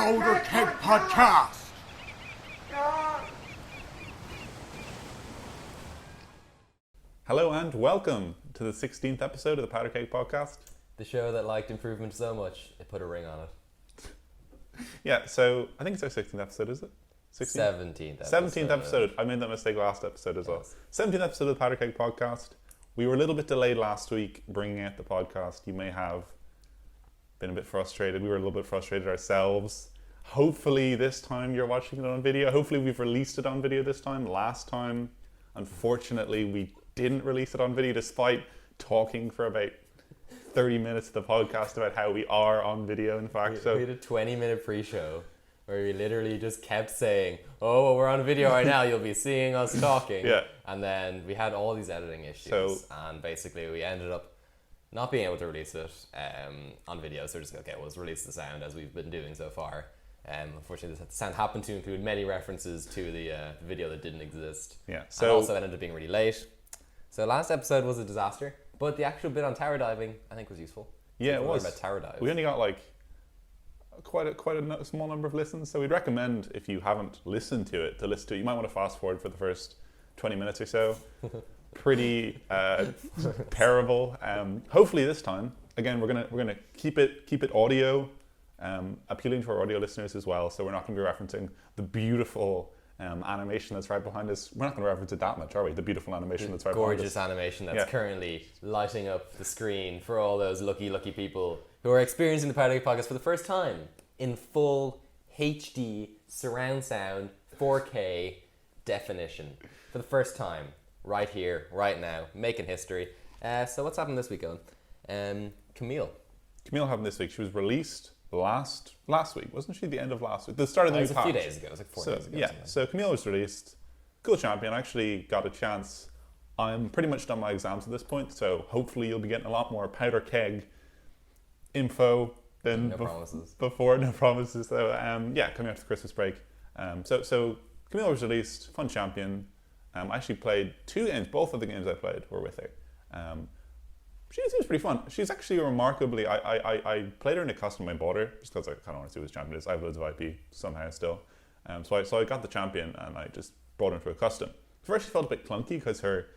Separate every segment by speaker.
Speaker 1: Powder Keg Podcast.
Speaker 2: Hello and welcome to the 16th episode of the Powder Keg Podcast.
Speaker 3: The show that liked improvement so much, it put a ring on it.
Speaker 2: Yeah, so I think it's our 16th episode, is it?
Speaker 3: 16th? 17th episode.
Speaker 2: 17th episode. I made that mistake last episode as well.
Speaker 3: Yes.
Speaker 2: 17th episode of the Powder Keg Podcast. We were a little bit delayed last week bringing out the podcast. You may have been a bit frustrated. We were a little bit frustrated ourselves. Hopefully this time you're watching it on video. Hopefully we've released it on video this time. Last time, unfortunately, we didn't release it on video despite talking for about 30 minutes of the podcast about how we are on video, in fact.
Speaker 3: We had a 20-minute pre-show where we literally just kept saying, oh, well, we're on video right now, you'll be seeing us talking.
Speaker 2: Yeah.
Speaker 3: And then we had all these editing issues, and basically we ended up not being able to release it on video, so we're just okay, we'll just release the sound as we've been doing so far. Unfortunately, the sound happened to include many references to the video that didn't exist.
Speaker 2: Yeah.
Speaker 3: And also ended up being really late. So last episode was a disaster, but the actual bit on tower diving, I think, was useful.
Speaker 2: Yeah, it was.
Speaker 3: About tower dives.
Speaker 2: We only got like quite a small number of listens, so we'd recommend, if you haven't listened to it, you might want to fast forward for the first 20 minutes or so. Pretty terrible. Hopefully this time, again, we're gonna keep it audio, appealing to our audio listeners as well. So we're not going to be referencing the beautiful animation that's right behind us. We're not going to reference it that much, are we? The beautiful animation that's right behind us.
Speaker 3: Gorgeous animation that's currently lighting up the screen for all those lucky people who are experiencing the Powder Keg Podcast for the first time in full HD surround sound 4K definition for the first time, right here, right now, making history. So what's happened this week, Owen? Camille
Speaker 2: happened this week. She was released last week, wasn't she? The end of last week, the start of the new patch.
Speaker 3: A few days ago. It was like 4 days ago.
Speaker 2: Yeah, so Camille was released. Cool champion. I actually got a chance. I'm pretty much done my exams at this point, so hopefully you'll be getting a lot more Powder Keg info than before. No promises. So coming after the Christmas break. So Camille was released. Fun champion. I actually played 2 games. Both of the games I played were with her. She seems pretty fun. She's actually remarkably... I played her in a custom. I bought her just because I kind of want to see what this champion is. I have loads of IP somehow still. So I got the champion and I just brought her into a custom. First she felt a bit clunky because her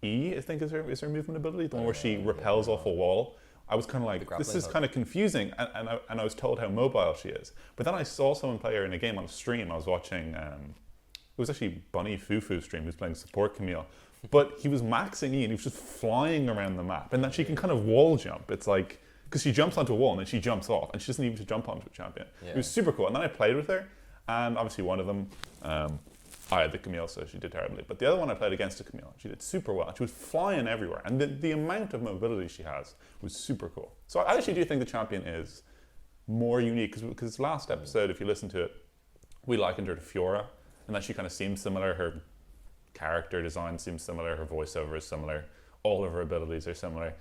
Speaker 2: E, I think, is her movement ability, the one where she repels off a wall. I was kind of like, this is kind of confusing, and I was told how mobile she is. But then I saw someone play her in a game on a stream. I was watching... it was actually Bunny Fufu stream who's playing support Camille. But he was maxing E and he was just flying around the map. And then she can kind of wall jump. It's like, because she jumps onto a wall and then she jumps off and she doesn't even jump onto a champion. Yeah. It was super cool. And then I played with her, and obviously one of them, I had the Camille, so she did terribly. But the other one I played against the Camille, she did super well. She was flying everywhere. And the amount of mobility she has was super cool. So I actually do think the champion is more unique, because last episode, if you listen to it, we likened her to Fiora, and that she kind of seems similar. Her character design seems similar, her voiceover is similar, all of her abilities are similar.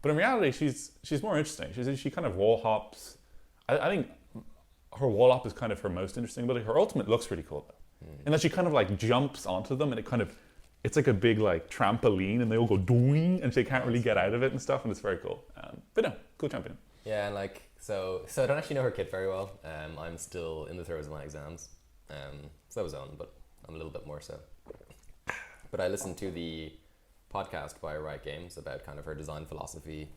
Speaker 2: But in reality, she's more interesting. She kind of wall hops. I think her wall hop is kind of her most interesting ability. Her ultimate looks really cool though. And that she kind of like jumps onto them, and it's like a big like trampoline, and they all go doing, and she can't really get out of it and stuff, and it's very cool. But no, cool champion.
Speaker 3: Yeah, and like so I don't actually know her kit very well. I'm still in the throes of my exams. So was Owen, but I'm a little bit more so. But I listened to the podcast by Riot Games about kind of her design philosophy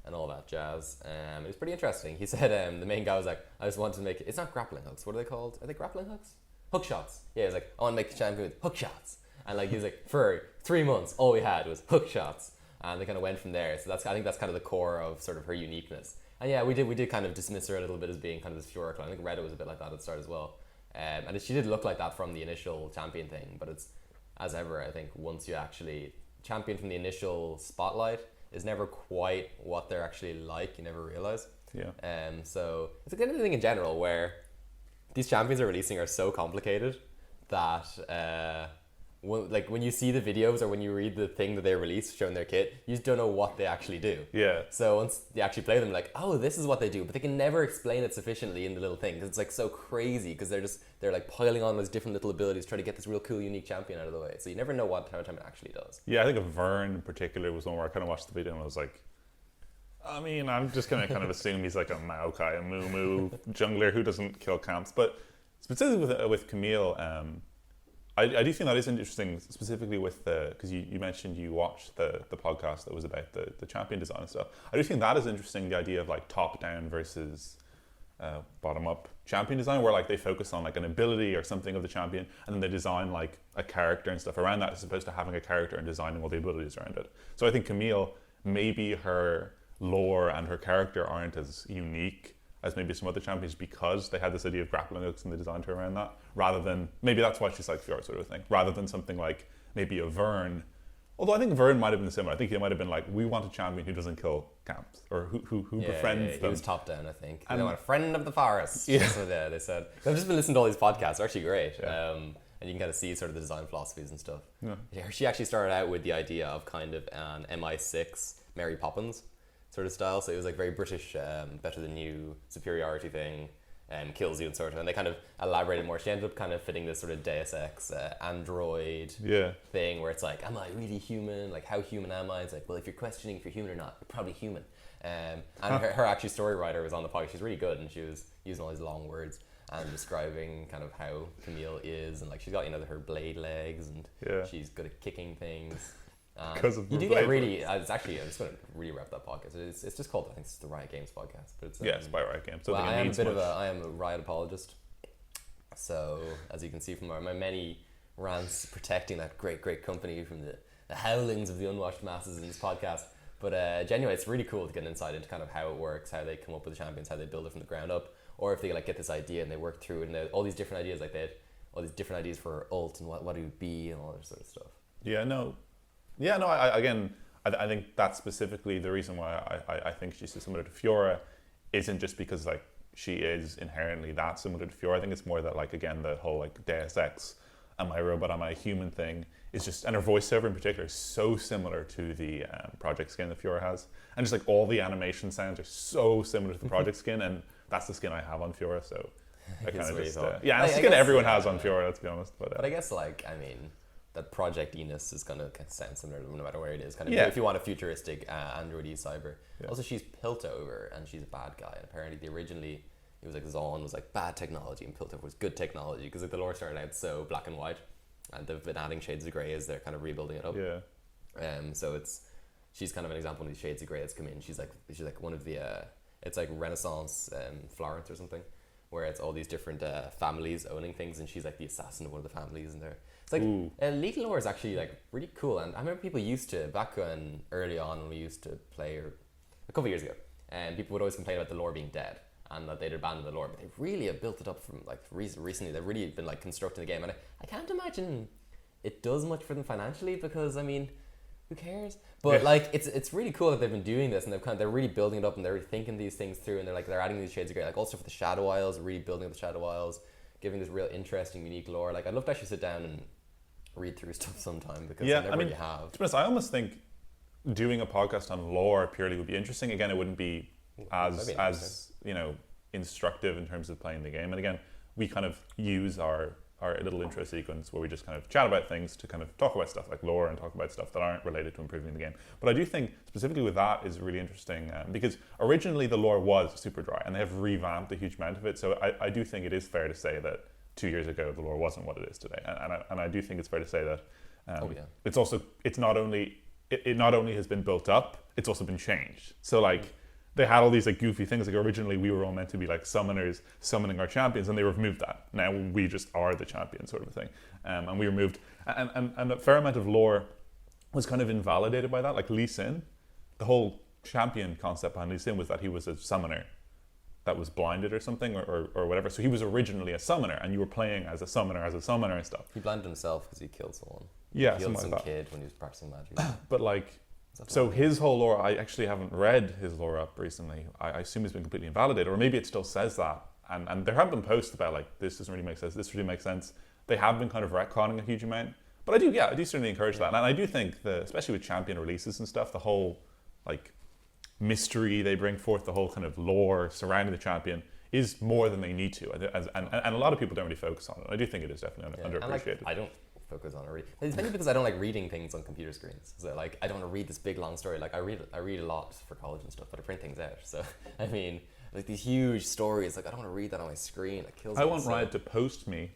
Speaker 3: and all that jazz. It was pretty interesting. He said the main guy was like, I just wanted to make it. It's not grappling hooks. What are they called? Are they grappling hooks? Hook shots. Yeah, he's like, I want to make the champion with hook shots. And like he's like, for 3 months, all we had was hook shots. And they kind of went from there. So I think that's kind of the core of sort of her uniqueness. And yeah, we did kind of dismiss her a little bit as being kind of this Fiora clone. I think Reddit was a bit like that at the start as well. And she did look like that from the initial champion thing, but it's, as ever, I think once you actually champion from the initial spotlight is never quite what they're actually like. You never realize.
Speaker 2: Yeah.
Speaker 3: So it's a kind of thing in general where these champions are releasing are so complicated that when you see the videos or when you read the thing that they release showing their kit, you just don't know what they actually do.
Speaker 2: Yeah.
Speaker 3: So once you actually play them, like, oh, this is what they do, but they can never explain it sufficiently in the little thing because it's like so crazy because they're like piling on those different little abilities trying to get this real cool unique champion out of the way. So you never know what how time it actually does.
Speaker 2: Yeah, I think of Vern in particular was one where I kind of watched the video and I was like, I mean, I'm just going to kind of assume he's like a Maokai, a Moo jungler who doesn't kill camps. But specifically with Camille, I do think that is interesting, specifically with because you mentioned you watched the podcast that was about the champion design and stuff. I do think that is interesting, the idea of like top down versus bottom up champion design, where like they focus on like an ability or something of the champion, and then they design like a character and stuff around that, as opposed to having a character and designing all the abilities around it. So I think Camille, maybe her lore and her character aren't as unique as maybe some other champions, because they had this idea of grappling hooks and they designed her around that, rather than, maybe that's why she's like Fiora sort of thing, rather than something like maybe a Vern. Although I think Vern might have been similar. I think he might have been like, we want a champion who doesn't kill camps, or who befriends them.
Speaker 3: He was top down, I think. And they want a friend of the forest. Yeah. That's what they said. I've just been listening to all these podcasts. They're actually great. Yeah. And you can kind of see sort of the design philosophies and stuff. Yeah. She actually started out with the idea of kind of an MI6 Mary Poppins sort of style. So it was like very British, better than you, superiority thing, kills you and sort of. And they kind of elaborated more. She ended up kind of fitting this sort of Deus Ex android thing, where it's like, am I really human? Like, how human am I? It's like, well, if you're questioning if you're human or not, you're probably human. And her actually story writer was on the podcast. She's really good, and she was using all these long words and describing kind of how Camille is, and like she's got, you know, her blade legs, and she's good at kicking things.
Speaker 2: Because of
Speaker 3: you do get really, it's actually, I'm just going to really wrap that podcast. It's just called, I think it's the Riot Games podcast, but it's
Speaker 2: it's by Riot Games. So
Speaker 3: well, I am a Riot apologist. So as you can see from my many rants protecting that great company from the howlings of the unwashed masses in this podcast. But genuinely, it's really cool to get an insight into kind of how it works, how they come up with the champions, how they build it from the ground up, or if they like get this idea and they work through it, and all these different ideas, like they had all these different ideas for ult and what it would be and all that sort of stuff. I think that's specifically the reason why I think she's so similar to Fiora, isn't just because like she is inherently that similar to Fiora. I think it's more that like, again, the whole like Deus Ex, am I a robot, am I a human thing, is just, and her voiceover in particular is so similar to the project skin that Fiora has, and just like all the animation sounds are so similar to the project skin, and that's the skin I have on Fiora, so I kind of just it's the skin everyone has on Fiora, let's be honest. But I guess like, I mean, that project-iness is going to sound similar no matter where it is. Kind of, if you want a futuristic Android-y cyber. Yeah. Also, she's Piltover, and she's a bad guy. And apparently, originally, it was like Zaun was like bad technology, and Piltover was good technology, because like the lore started out so black and white, and they've been adding shades of grey as they're kind of rebuilding it up. Yeah. So she's kind of an example of these shades of grey that's come in. She's like one of the it's like Renaissance Florence or something, where it's all these different families owning things, and she's like the assassin of one of the families, and they're. It's like legal lore is actually like really cool, and I remember people used to, back when early on when we used to play, or a couple of years ago, and people would always complain about the lore being dead and that they'd abandoned the lore, but they really have built it up from like recently. They've really been like constructing the game, and I can't imagine it does much for them financially, because I mean, who cares? But like it's really cool that they've been doing this, and they're really building it up, and they're really thinking these things through, and they're adding these shades of grey, like also for the Shadow Isles, really building up the Shadow Isles, giving this real interesting, unique lore. Like I'd love to actually sit down and read through stuff sometime, because I never really have. To be honest,
Speaker 2: I almost think doing a podcast on lore purely would be interesting. Again, it wouldn't be as you know, instructive in terms of playing the game. And again, we kind of use our little intro sequence where we just kind of chat about things to kind of talk about stuff like lore and talk about stuff that aren't related to improving the game. But I do think specifically with that is really interesting, because originally the lore was super dry, and they have revamped a huge amount of it. So I do think it is fair to say that 2 years ago the lore wasn't what it is today, and I do think it's fair to say that it not only has been built up, it's also been changed. So like they had all these like goofy things, like originally we were all meant to be like summoners summoning our champions, and they removed that. Now we just are the champion, sort of a thing, and we removed and a fair amount of lore was kind of invalidated by that. Like Lee Sin, the whole champion concept behind Lee Sin was that he was a summoner that was blinded or something, or whatever. So he was originally a summoner, and you were playing as a summoner and stuff.
Speaker 3: He blinded himself because he killed someone.
Speaker 2: Yeah,
Speaker 3: he killed some kid when he was practicing magic.
Speaker 2: But like, so his whole lore, I actually haven't read his lore up recently. I assume it's been completely invalidated, or maybe it still says that. And there have been posts about like, this doesn't really make sense, this really makes sense. They have been kind of retconning a huge amount. But I do certainly encourage that. And I do think that, especially with champion releases and stuff, the whole like mystery they bring forth, the whole kind of lore surrounding the champion is more than they need to. And a lot of people don't really focus on it. I do think it is definitely underappreciated.
Speaker 3: And like, I don't focus on reading. It's mainly because I don't like reading things on computer screens. So like I don't want to read this big long story. Like I read a lot for college and stuff, but I print things out. So I mean, like these huge stories, like I don't want to read that on my screen. It kills me.
Speaker 2: I want Riot to post me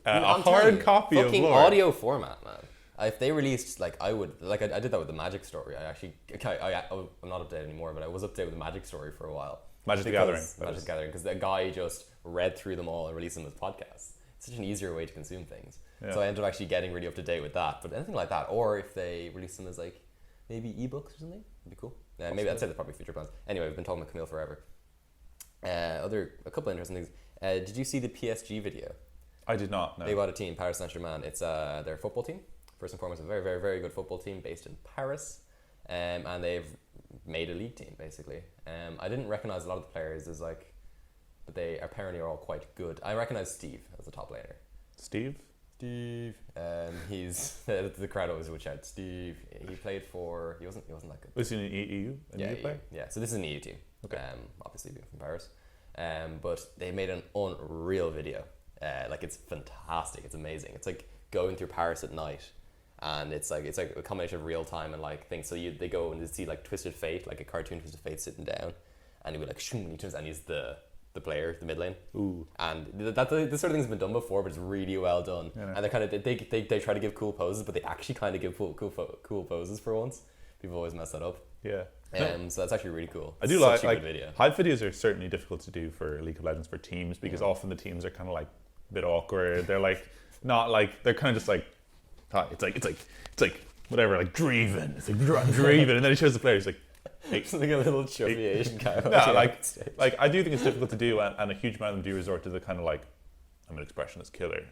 Speaker 3: I'm
Speaker 2: a
Speaker 3: telling
Speaker 2: hard
Speaker 3: you,
Speaker 2: copy of
Speaker 3: fucking
Speaker 2: lore.
Speaker 3: audio format, man. If they released, like, I would, like, I did that with the Magic story. I'm not updated anymore, but I was updated with the Magic story for a while.
Speaker 2: Magic the Gathering.
Speaker 3: Magic the Gathering, because the guy just read through them all and released them as podcasts. It's such an easier way to consume things.
Speaker 2: Yeah.
Speaker 3: So I ended up actually getting really up to date with that. But anything like that, or if they release them as, like, maybe ebooks or something, it'd be cool. Maybe I'd say they're probably future plans. Anyway, we've been talking about Camille forever. A couple of interesting things. Did you see the PSG video?
Speaker 2: I did not, no.
Speaker 3: They bought a team, Paris Saint-Germain. It's their football team. First and foremost, a very, very, very good football team based in Paris. And they've made a league team, basically. I didn't recognize a lot of the players as like, but they apparently are all quite good. I recognize Steve as the top laner.
Speaker 2: Steve?
Speaker 3: He's the crowd always would shout Steve. He played for. He wasn't that good.
Speaker 2: Was he in EU?
Speaker 3: Yeah,
Speaker 2: player?
Speaker 3: yeah. So this is an EU team.
Speaker 2: Okay.
Speaker 3: Obviously being from Paris. But they made an unreal video. Like it's fantastic. It's amazing. It's like going through Paris at night, and it's like a combination of real time and like things. So they go and they see like Twisted Fate, like a cartoon Twisted Fate sitting down, and he would like shoom, and he turns and he's the player, the mid lane.
Speaker 2: Ooh.
Speaker 3: And this sort of thing's been done before, but it's really well done.
Speaker 2: Yeah.
Speaker 3: And they're kind of they try to give cool poses, but they actually kind of give cool poses for once. People always mess that up.
Speaker 2: Yeah.
Speaker 3: So that's actually really cool.
Speaker 2: I do
Speaker 3: Such
Speaker 2: like
Speaker 3: a good video.
Speaker 2: hype videos are certainly difficult to do for League of Legends for teams because
Speaker 3: Yeah.
Speaker 2: often the teams are kind of like a bit awkward. They're like not like they're kind of just like it's like whatever, like Draven. It's like Draven, and then he shows the player. He's like, hey,
Speaker 3: It's like a little chubby Asian guy.
Speaker 2: no, like I do think it's difficult to do, and a huge amount of them do resort to the kind of like I'm an expressionist killer.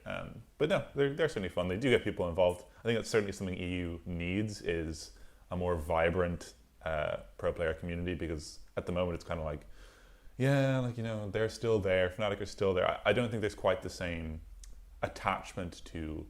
Speaker 2: But no, they're certainly fun. They do get people involved. I think that's certainly something EU needs is a more vibrant pro player community, because at the moment it's kind of like, yeah, like, you know, they're still there, Fnatic are still there. I don't think there's quite the same attachment to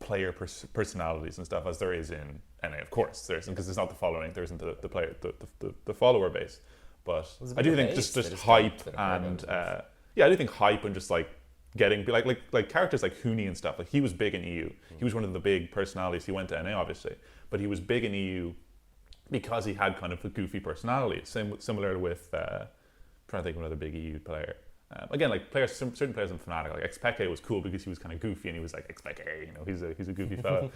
Speaker 2: player personalities and stuff as there is in NA. Of course there isn't, because it's not the following, there isn't the player, the follower base. But I do think just hype and I do think hype and just like getting like characters like Huni and stuff. Like he was big in EU. He was one of the big personalities. He went to NA obviously, but he was big in EU because he had kind of a goofy personality. Similar with trying to think of another big EU player. Again, like certain players in Fnatic, like Xpeke was cool because he was kind of goofy and he was like Xpeke, you know, he's a goofy fella.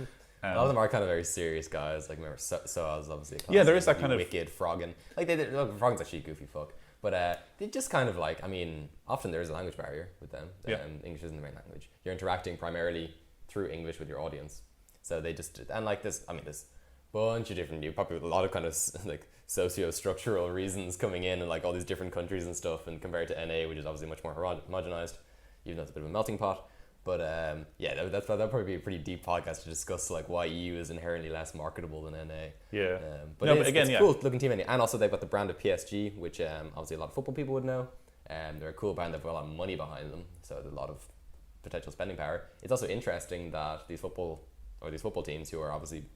Speaker 3: A lot of them are kind of very serious guys. Like remember, Soaz obviously.
Speaker 2: Yeah, there is that kind of
Speaker 3: wicked Froggen. Like Froggen's actually a goofy fuck, but they just kind of like. I mean, often there is a language barrier with them.
Speaker 2: Yeah.
Speaker 3: English isn't the main language. You're interacting primarily through English with your audience, so they just and like this. I mean, there's bunch of different. You probably a lot of kind of like socio-structural reasons coming in, and like all these different countries and stuff, and compared to NA, which is obviously much more homogenized, even though it's a bit of a melting pot. But that'll probably be a pretty deep podcast to discuss like why EU is inherently less marketable than NA.
Speaker 2: Yeah.
Speaker 3: But it's a cool looking team anyway. And also they've got the brand of PSG, which obviously a lot of football people would know. They're a cool brand. They've got a lot of money behind them, so there's a lot of potential spending power. It's also interesting that these football teams who are obviously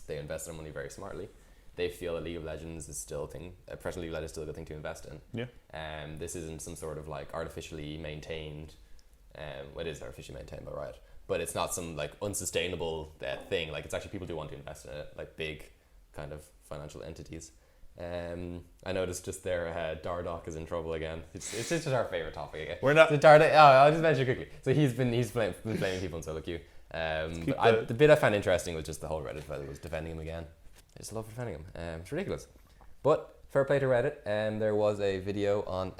Speaker 3: they invest their money very smartly. They feel that League of Legends is still a thing. Professional League of Legends is still a good thing to invest in.
Speaker 2: Yeah.
Speaker 3: This isn't some sort of like artificially maintained. It is artificially maintained by Riot, but it's not some like unsustainable thing. Like it's actually people do want to invest in it, like big kind of financial entities. I noticed just there, Dardoch is in trouble again. It's just our favorite topic again.
Speaker 2: We're not.
Speaker 3: Dardoch. I'll just mention it quickly. So he's been blaming people in solo queue. The bit I found interesting was just the whole Reddit thread was defending him again. I just love defending him. It's ridiculous. But fair play to Reddit. There was a video on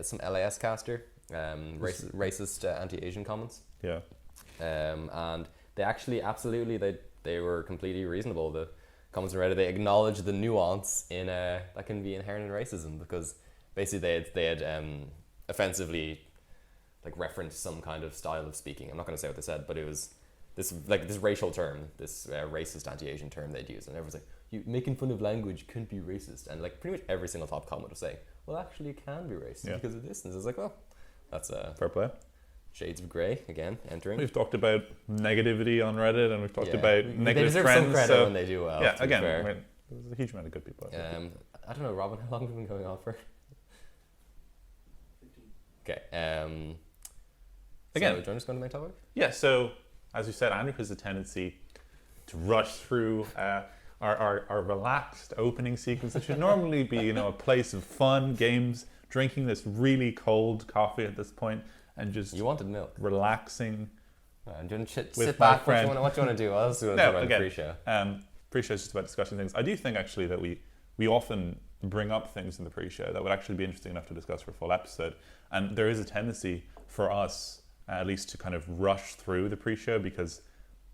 Speaker 3: some LAS caster. Racist anti-Asian comments.
Speaker 2: Yeah.
Speaker 3: And they actually absolutely they were completely reasonable. The comments on Reddit, they acknowledged the nuance in that can be inherent in racism, because basically they had offensively like referenced some kind of style of speaking. I'm not going to say what they said, but it was this racial term, this racist anti-Asian term they'd use, and everyone's like, you making fun of language couldn't be racist, and like pretty much every single top comment was saying, well, actually it can be racist because of this, and it's like, well, that's
Speaker 2: fair play.
Speaker 3: Shades of grey again entering.
Speaker 2: We've talked about negativity on Reddit, and we've talked about negative
Speaker 3: they deserve
Speaker 2: trends.
Speaker 3: Some credit when they do well.
Speaker 2: Yeah, again, there's a huge amount of good people.
Speaker 3: I don't know, Robin, how long have we been going on for?
Speaker 1: 15.
Speaker 3: Okay.
Speaker 2: Again,
Speaker 3: so, do you want to just go to the main topic?
Speaker 2: Yeah. So as you said, Andrew has a tendency to rush through our relaxed opening sequence. It should normally be, a place of fun, games, drinking this really cold coffee at this point, and just
Speaker 3: You wanted milk.
Speaker 2: relaxing.
Speaker 3: Sit back. What do you want to do? What else do you want to talk about in the pre-show?
Speaker 2: Pre-show is just about discussing things. I do think actually that we often bring up things in the pre-show that would actually be interesting enough to discuss for a full episode. And there is a tendency for us, at least, to kind of rush through the pre-show because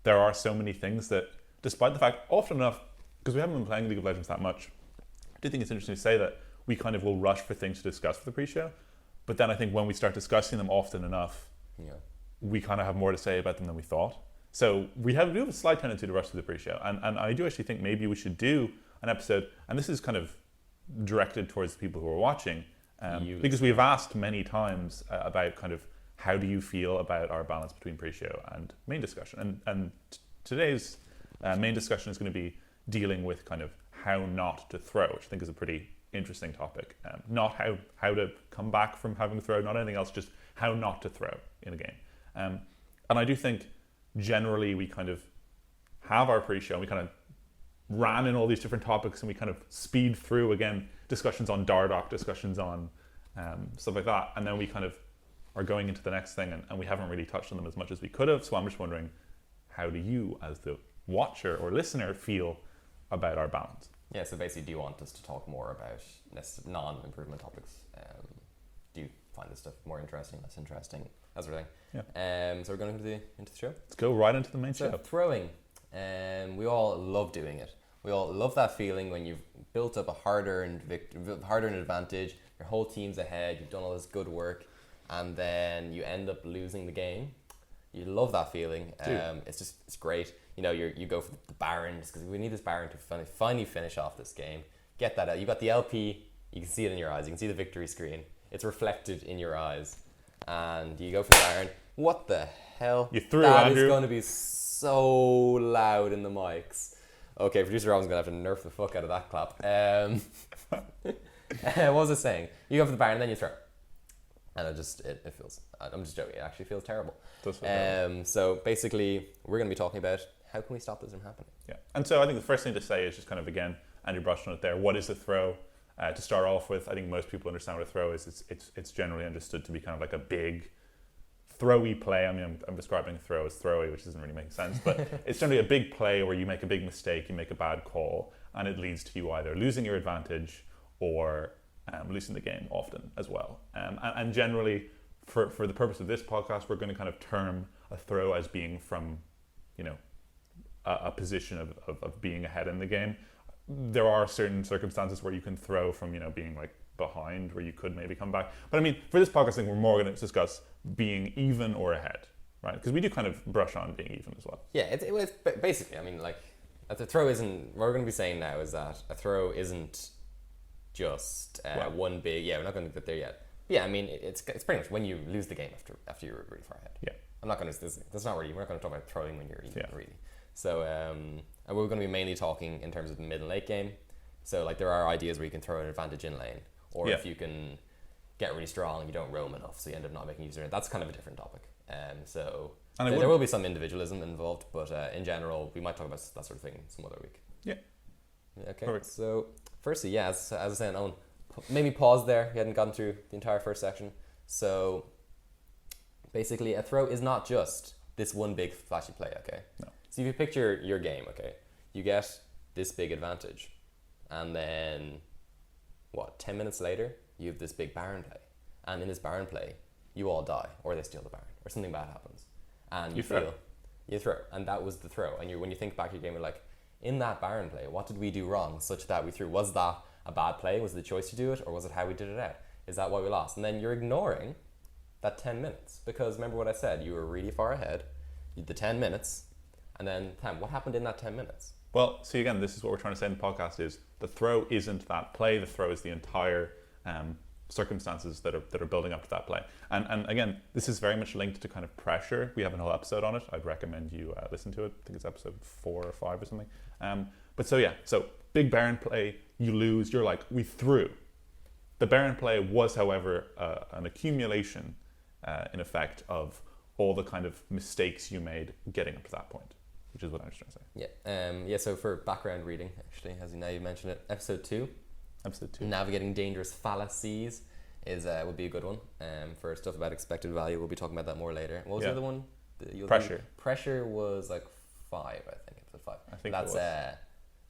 Speaker 2: there are so many things that, despite the fact, often enough, because we haven't been playing League of Legends that much, I do think it's interesting to say that we kind of will rush for things to discuss for the pre-show. But then I think when we start discussing them often enough, we kind of have more to say about them than we thought. So we have a slight tendency to rush through the pre-show. And I do actually think maybe we should do an episode, and this is kind of directed towards the people who are watching, because we've asked many times about kind of how do you feel about our balance between pre-show and main discussion. And today's main discussion is going to be dealing with kind of how not to throw, which I think is a pretty interesting topic. Not how to come back from having throw, not anything else, just how not to throw in a game. And I do think generally we kind of have our pre-show and we kind of ran in all these different topics and we kind of speed through, again, discussions on Dardoch, discussions on stuff like that. And then we kind of are going into the next thing and we haven't really touched on them as much as we could have. So I'm just wondering, how do you as the watcher or listener feel about our balance?
Speaker 3: Yeah, so basically, do you want us to talk more about non-improvement topics? Do you find this stuff more interesting, less interesting, that sort of thing?
Speaker 2: Yeah.
Speaker 3: So we're going into the show.
Speaker 2: Let's go right into the main
Speaker 3: So
Speaker 2: show.
Speaker 3: throwing, we all love doing it. We all love that feeling when you've built up a hard-earned advantage, your whole team's ahead, you've done all this good work, and then you end up losing the game. You love that feeling. It's great. You go for the Baron just because we need this Baron to finally finish off this game. Get that out. You got the LP. You can see it in your eyes. You can see the victory screen. It's reflected in your eyes, and you go for the Baron. What the hell?
Speaker 2: You threw,
Speaker 3: That
Speaker 2: Andrew.
Speaker 3: is going to be so loud in the mics. Okay, producer Robin's gonna have to nerf the fuck out of that clap. What was I saying? You go for the Baron, then you throw. And it feels, I'm just joking, it actually feels terrible.
Speaker 2: Does feel terrible.
Speaker 3: So basically, we're going to be talking about how can we stop this from happening.
Speaker 2: Yeah, and so I think the first thing to say is just kind of, again, Andrew brushed on it there, what is a throw? To start off with, I think most people understand what a throw is. It's generally understood to be kind of like a big throwy play. I mean, I'm describing throw as throwy, which doesn't really make sense, but it's generally a big play where you make a big mistake, you make a bad call, and it leads to you either losing your advantage or losing the game often as well. And generally, for the purpose of this podcast, we're going to kind of term a throw as being from, a position of being ahead in the game. There are certain circumstances where you can throw from, being like behind, where you could maybe come back. But I mean, for this podcast, I think we're more going to discuss being even or ahead, right? Because we do kind of brush on being even as well.
Speaker 3: Yeah, it's basically, I mean, like, a throw isn't, what we're going to be saying now is that a throw isn't just one big, we're not going to get there yet. But yeah, I mean, it's pretty much when you lose the game after you're really far ahead. Yeah. I'm not going to, that's not really, we're not going to talk about throwing when you're even, really. So, and we're going to be mainly talking in terms of the mid and late game. So, like, there are ideas where you can throw an advantage in lane, or if you can get really strong and you don't roam enough, so you end up not making use of it. That's kind of a different topic. And there will be some individualism involved, but in general, we might talk about that sort of thing some other week.
Speaker 2: Yeah.
Speaker 3: Okay.
Speaker 2: Perfect.
Speaker 3: So, firstly, as I was saying, Owen, maybe pause there. We hadn't gotten through the entire first section. So, basically, a throw is not just this one big flashy play, okay?
Speaker 2: No.
Speaker 3: So if you picture your game, okay, you get this big advantage, and then, 10 minutes later, you have this big Baron play. And in this Baron play, you all die, or they steal the Baron, or something bad happens. And you throw. And that was the throw. And when you think back to your game, you're like, in that Baron play, what did we do wrong such that we threw? Was that a bad play? Was it the choice to do it? Or was it how we did it out? Is that why we lost? And then you're ignoring that 10 minutes. Because remember what I said, you were really far ahead. You did the 10 minutes. And then, what happened in that 10 minutes?
Speaker 2: Well, see, again, this is what we're trying to say in the podcast is the throw isn't that play. The throw is the entire circumstances that are building up to that play. And again, this is very much linked to kind of pressure. We have an whole episode on it. I'd recommend you listen to it. I think it's episode 4 or 5 or something. So big Baron play, you lose, you're like, we threw. The Baron play was, however, an accumulation, in effect, of all the kind of mistakes you made getting up to that point, which is what I was trying to say.
Speaker 3: Yeah. So for background reading, actually, as you mentioned it, episode 2, navigating dangerous fallacies would be a good one. For stuff about expected value, we'll be talking about that more later. What was the other one?
Speaker 2: Pressure.
Speaker 3: Pressure was like 5, I think, episode 5.
Speaker 2: I think
Speaker 3: that's
Speaker 2: it was.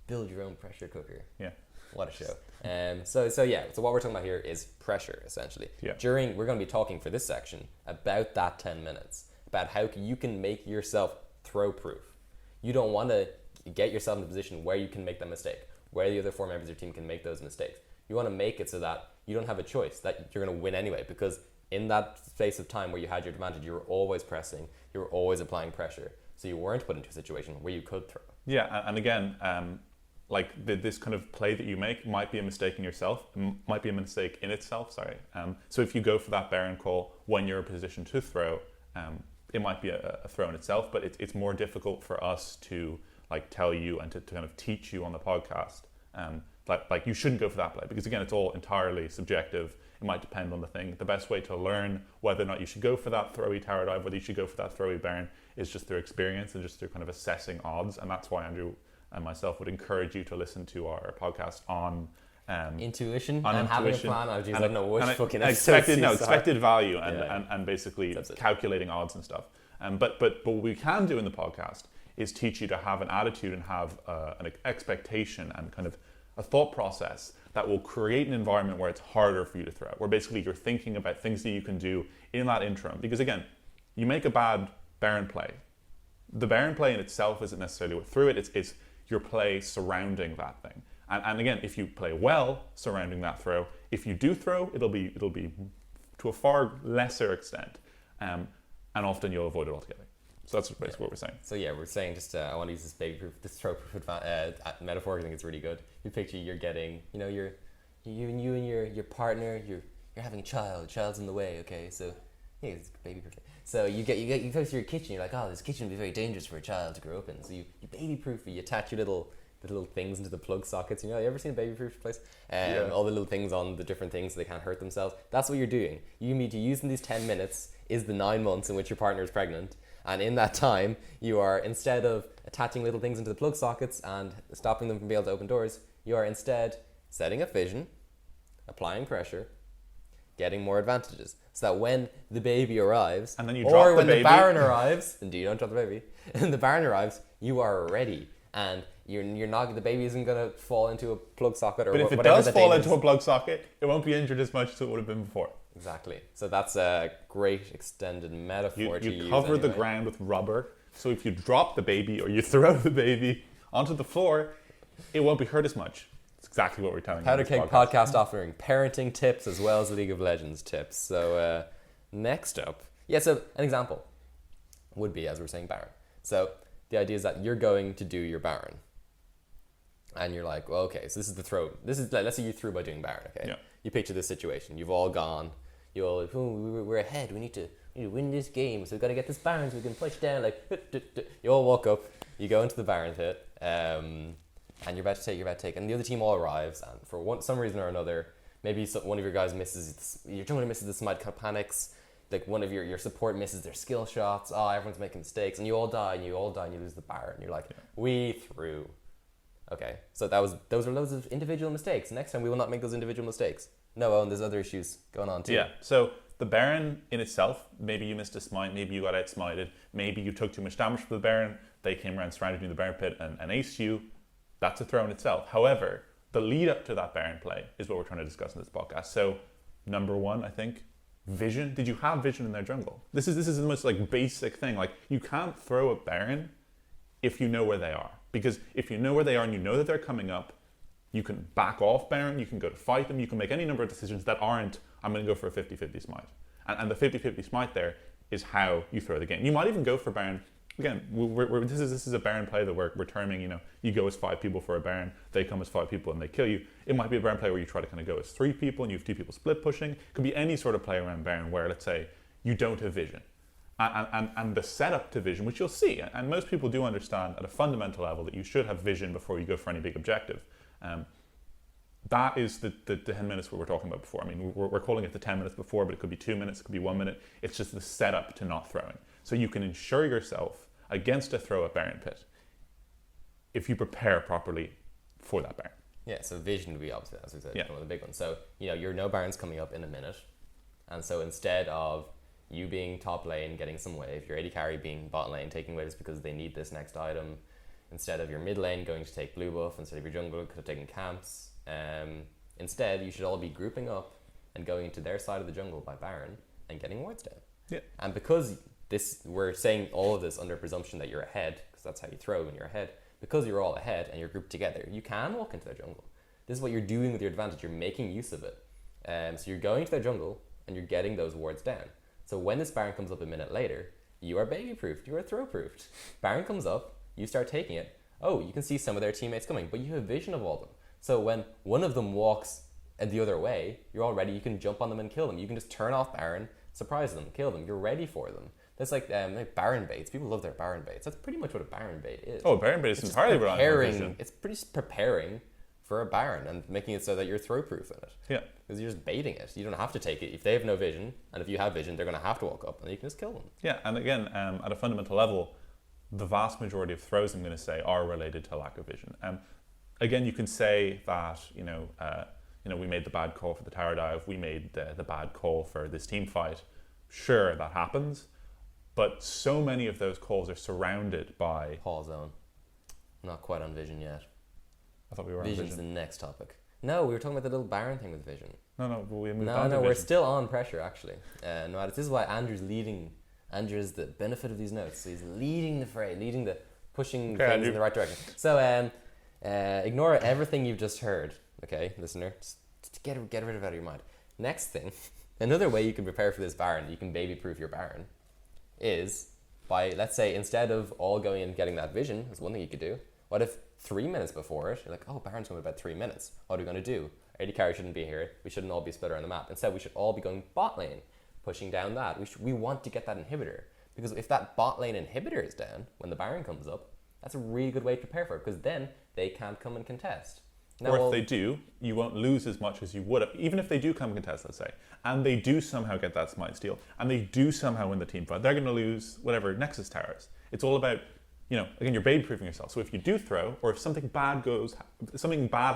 Speaker 3: Build your own pressure cooker.
Speaker 2: Yeah.
Speaker 3: What a show. So what we're talking about here is pressure, essentially.
Speaker 2: Yeah.
Speaker 3: We're going to be talking for this section about that 10 minutes, about how you can make yourself throw proof. You don't want to get yourself in a position where you can make that mistake, where the other 4 members of your team can make those mistakes. You want to make it so that you don't have a choice, that you're going to win anyway, because in that space of time where you had your advantage, you were always pressing, you were always applying pressure, so you weren't put into a situation where you could throw.
Speaker 2: Yeah, and again, this kind of play that you make might be a mistake in yourself, might be a mistake in itself, sorry. So if you go for that Baron call when you're in a position to throw, it might be a throw in itself, but it's more difficult for us to like tell you and to kind of teach you on the podcast. Like you shouldn't go for that play, because again, it's all entirely subjective. It might depend on the thing. The best way to learn whether or not you should go for that throwy tower dive, whether you should go for that throwy Baron, is just through experience and just through kind of assessing odds. And that's why Andrew and myself would encourage you to listen to our podcast on
Speaker 3: intuition
Speaker 2: on
Speaker 3: and having a
Speaker 2: intuition.
Speaker 3: plan. I don't know which fucking
Speaker 2: expected value and basically
Speaker 3: That's it.
Speaker 2: calculating odds and stuff. But what we can do in the podcast is teach you to have an attitude and have an expectation and kind of a thought process that will create an environment where it's harder for you to throw, where basically you're thinking about things that you can do in that interim. Because again, you make a bad Baron play. The Baron play in itself isn't necessarily what threw it, it's your play surrounding that thing. And again, if you play well surrounding that throw, if you do throw, it'll be to a far lesser extent, and often you'll avoid it altogether. So that's basically what we're saying.
Speaker 3: So we're saying just I want to use this baby proof, this throw proof metaphor. I think it's really good. You picture you're getting, you and your partner, you're having a child. Child's in the way. Okay, so it's baby proof. So you go to your kitchen. You're like, oh, this kitchen would be very dangerous for a child to grow up in. So you baby proof it. You attach your little things into the plug sockets. You ever seen a baby proof place? All the little things on the different things so they can't hurt themselves. That's what you're doing. You need to use in these 10 minutes is the 9 months in which your partner is pregnant. And in that time, you are, instead of attaching little things into the plug sockets and stopping them from being able to open doors, you are instead setting a vision, applying pressure, getting more advantages. So that when the baby arrives,
Speaker 2: and then you drop the baby.
Speaker 3: The Baron arrives, indeed, you don't drop the baby, and the Baron arrives, you are ready. And you're not, the baby isn't going to fall into a plug socket or whatever.
Speaker 2: But if it does fall into a plug socket, it won't be injured as much as it would have been before.
Speaker 3: Exactly. So that's a great extended metaphor to use.
Speaker 2: You cover the ground with rubber, so if you drop the baby or you throw the baby onto the floor, it won't be hurt as much. It's exactly what we're telling you.
Speaker 3: Powder Keg podcast offering parenting tips as well as League of Legends tips. So next up, so an example would be, as we're saying, Baron. So the idea is that you're going to do your Baron. And you're like, well, okay, so this is the throw. This is, let's say you threw by doing Baron, okay?
Speaker 2: Yeah.
Speaker 3: You picture this situation. You've all gone. We're ahead. We need to win this game. So we've got to get this Baron so we can push down. You all walk up. You go into the Baron pit. And you're about to take. And the other team all arrives. And for some reason or another, maybe one of your guys misses. Your team misses the smite, panics. Like one of your support misses their skill shots. Oh, everyone's making mistakes. And you all die. And you lose the Baron. You're like, we threw. Okay, so those are loads of individual mistakes. Next time we will not make those individual mistakes. No, and there's other issues going on too.
Speaker 2: Yeah, so the Baron in itself, maybe you missed a smite, maybe you got outsmited, maybe you took too much damage from the Baron, they came around, surrounded you in the Baron pit and aced you. That's a throw in itself. However, the lead up to that Baron play is what we're trying to discuss in this podcast. So, number one, I think, vision. Did you have vision in their jungle? This is the most basic thing. You can't throw a Baron if you know where they are. Because if you know where they are and you know that they're coming up, you can back off Baron, you can go to fight them, you can make any number of decisions that aren't, I'm going to go for a 50-50 smite. And the 50-50 smite there is how you throw the game. You might even go for Baron. Again, this is a Baron play that we're terming, you go as 5 people for a Baron, they come as 5 people and they kill you. It might be a Baron play where you try to kind of go as 3 people and you have 2 people split pushing. It could be any sort of play around Baron where, let's say, you don't have vision. And the setup to vision, which you'll see, and most people do understand at a fundamental level that you should have vision before you go for any big objective. That is the 10 minutes we were talking about before. I mean, we're calling it the 10 minutes before, but it could be 2 minutes, it could be 1 minute. It's just the setup to not throwing. So you can ensure yourself against a throw at Baron Pit if you prepare properly for that Baron.
Speaker 3: Yeah, so vision would be opposite, as we said,
Speaker 2: Yeah.
Speaker 3: one of the big ones. So, your no Baron's coming up in a minute. And so instead of you being top lane, getting some wave, your AD carry being bot lane, taking waves because they need this next item, instead of your mid lane going to take blue buff, instead of your jungle could have taken camps, instead you should all be grouping up and going into their side of the jungle by Baron and getting wards down.
Speaker 2: Yeah.
Speaker 3: And because we're saying all of this under presumption that you're ahead, because that's how you throw when you're ahead, because you're all ahead and you're grouped together, you can walk into their jungle. This is what you're doing with your advantage. You're making use of it. So you're going to their jungle and you're getting those wards down. So when this Baron comes up a minute later, you are baby-proofed, you are throw-proofed. Baron comes up, you start taking it. Oh, you can see some of their teammates coming, but you have vision of all of them. So when one of them walks the other way, you're all ready, you can jump on them and kill them. You can just turn off Baron, surprise them, kill them. You're ready for them. That's like Baron baits. People love their Baron baits. That's pretty much what a Baron bait is.
Speaker 2: Oh, Baron bait is entirely reliant on vision.
Speaker 3: It's pretty preparing for a Baron and making it so that you're throw-proof in it.
Speaker 2: Yeah.
Speaker 3: Because you're just baiting it. You don't have to take it. If they have no vision, and if you have vision, they're going to have to walk up, and you can just kill them.
Speaker 2: Yeah, and again, at a fundamental level, the vast majority of throws, I'm going to say, are related to lack of vision. Again, you can say that, we made the bad call for the tower dive, we made the bad call for this team fight. Sure, that happens. But so many of those calls are surrounded by...
Speaker 3: Pause zone. Not quite on vision yet.
Speaker 2: I thought we were on
Speaker 3: Vision's
Speaker 2: vision.
Speaker 3: the next topic. No, we were talking about the little Baron thing with vision.
Speaker 2: No, but we moved on to
Speaker 3: No,
Speaker 2: vision.
Speaker 3: we're still on pressure, actually. This is why Andrew's leading. Andrew is the benefit of these notes. So he's leading the fray, pushing things
Speaker 2: Andrew.
Speaker 3: in the right direction. So ignore everything you've just heard, okay, listener? Just get rid of it out of your mind. Next thing, another way you can prepare for this Baron, you can baby-proof your Baron, is by, let's say, instead of all going and getting that vision, that's one thing you could do. What if 3 minutes before it, you're like, oh, Baron's going to be about 3 minutes. What are we going to do? AD carry shouldn't be here. We shouldn't all be split around the map. Instead, we should all be going bot lane, pushing down that. We want to get that inhibitor. Because if that bot lane inhibitor is down, when the Baron comes up, that's a really good way to prepare for it, because then they can't come and contest. Now,
Speaker 2: or if they do, you won't lose as much as you would have. Even if they do come and contest, let's say, and they do somehow get that smite steal, and they do somehow win the team fight, they're going to lose whatever Nexus towers. It's all about, again, you're baby-proofing yourself. So if you do throw, or if something bad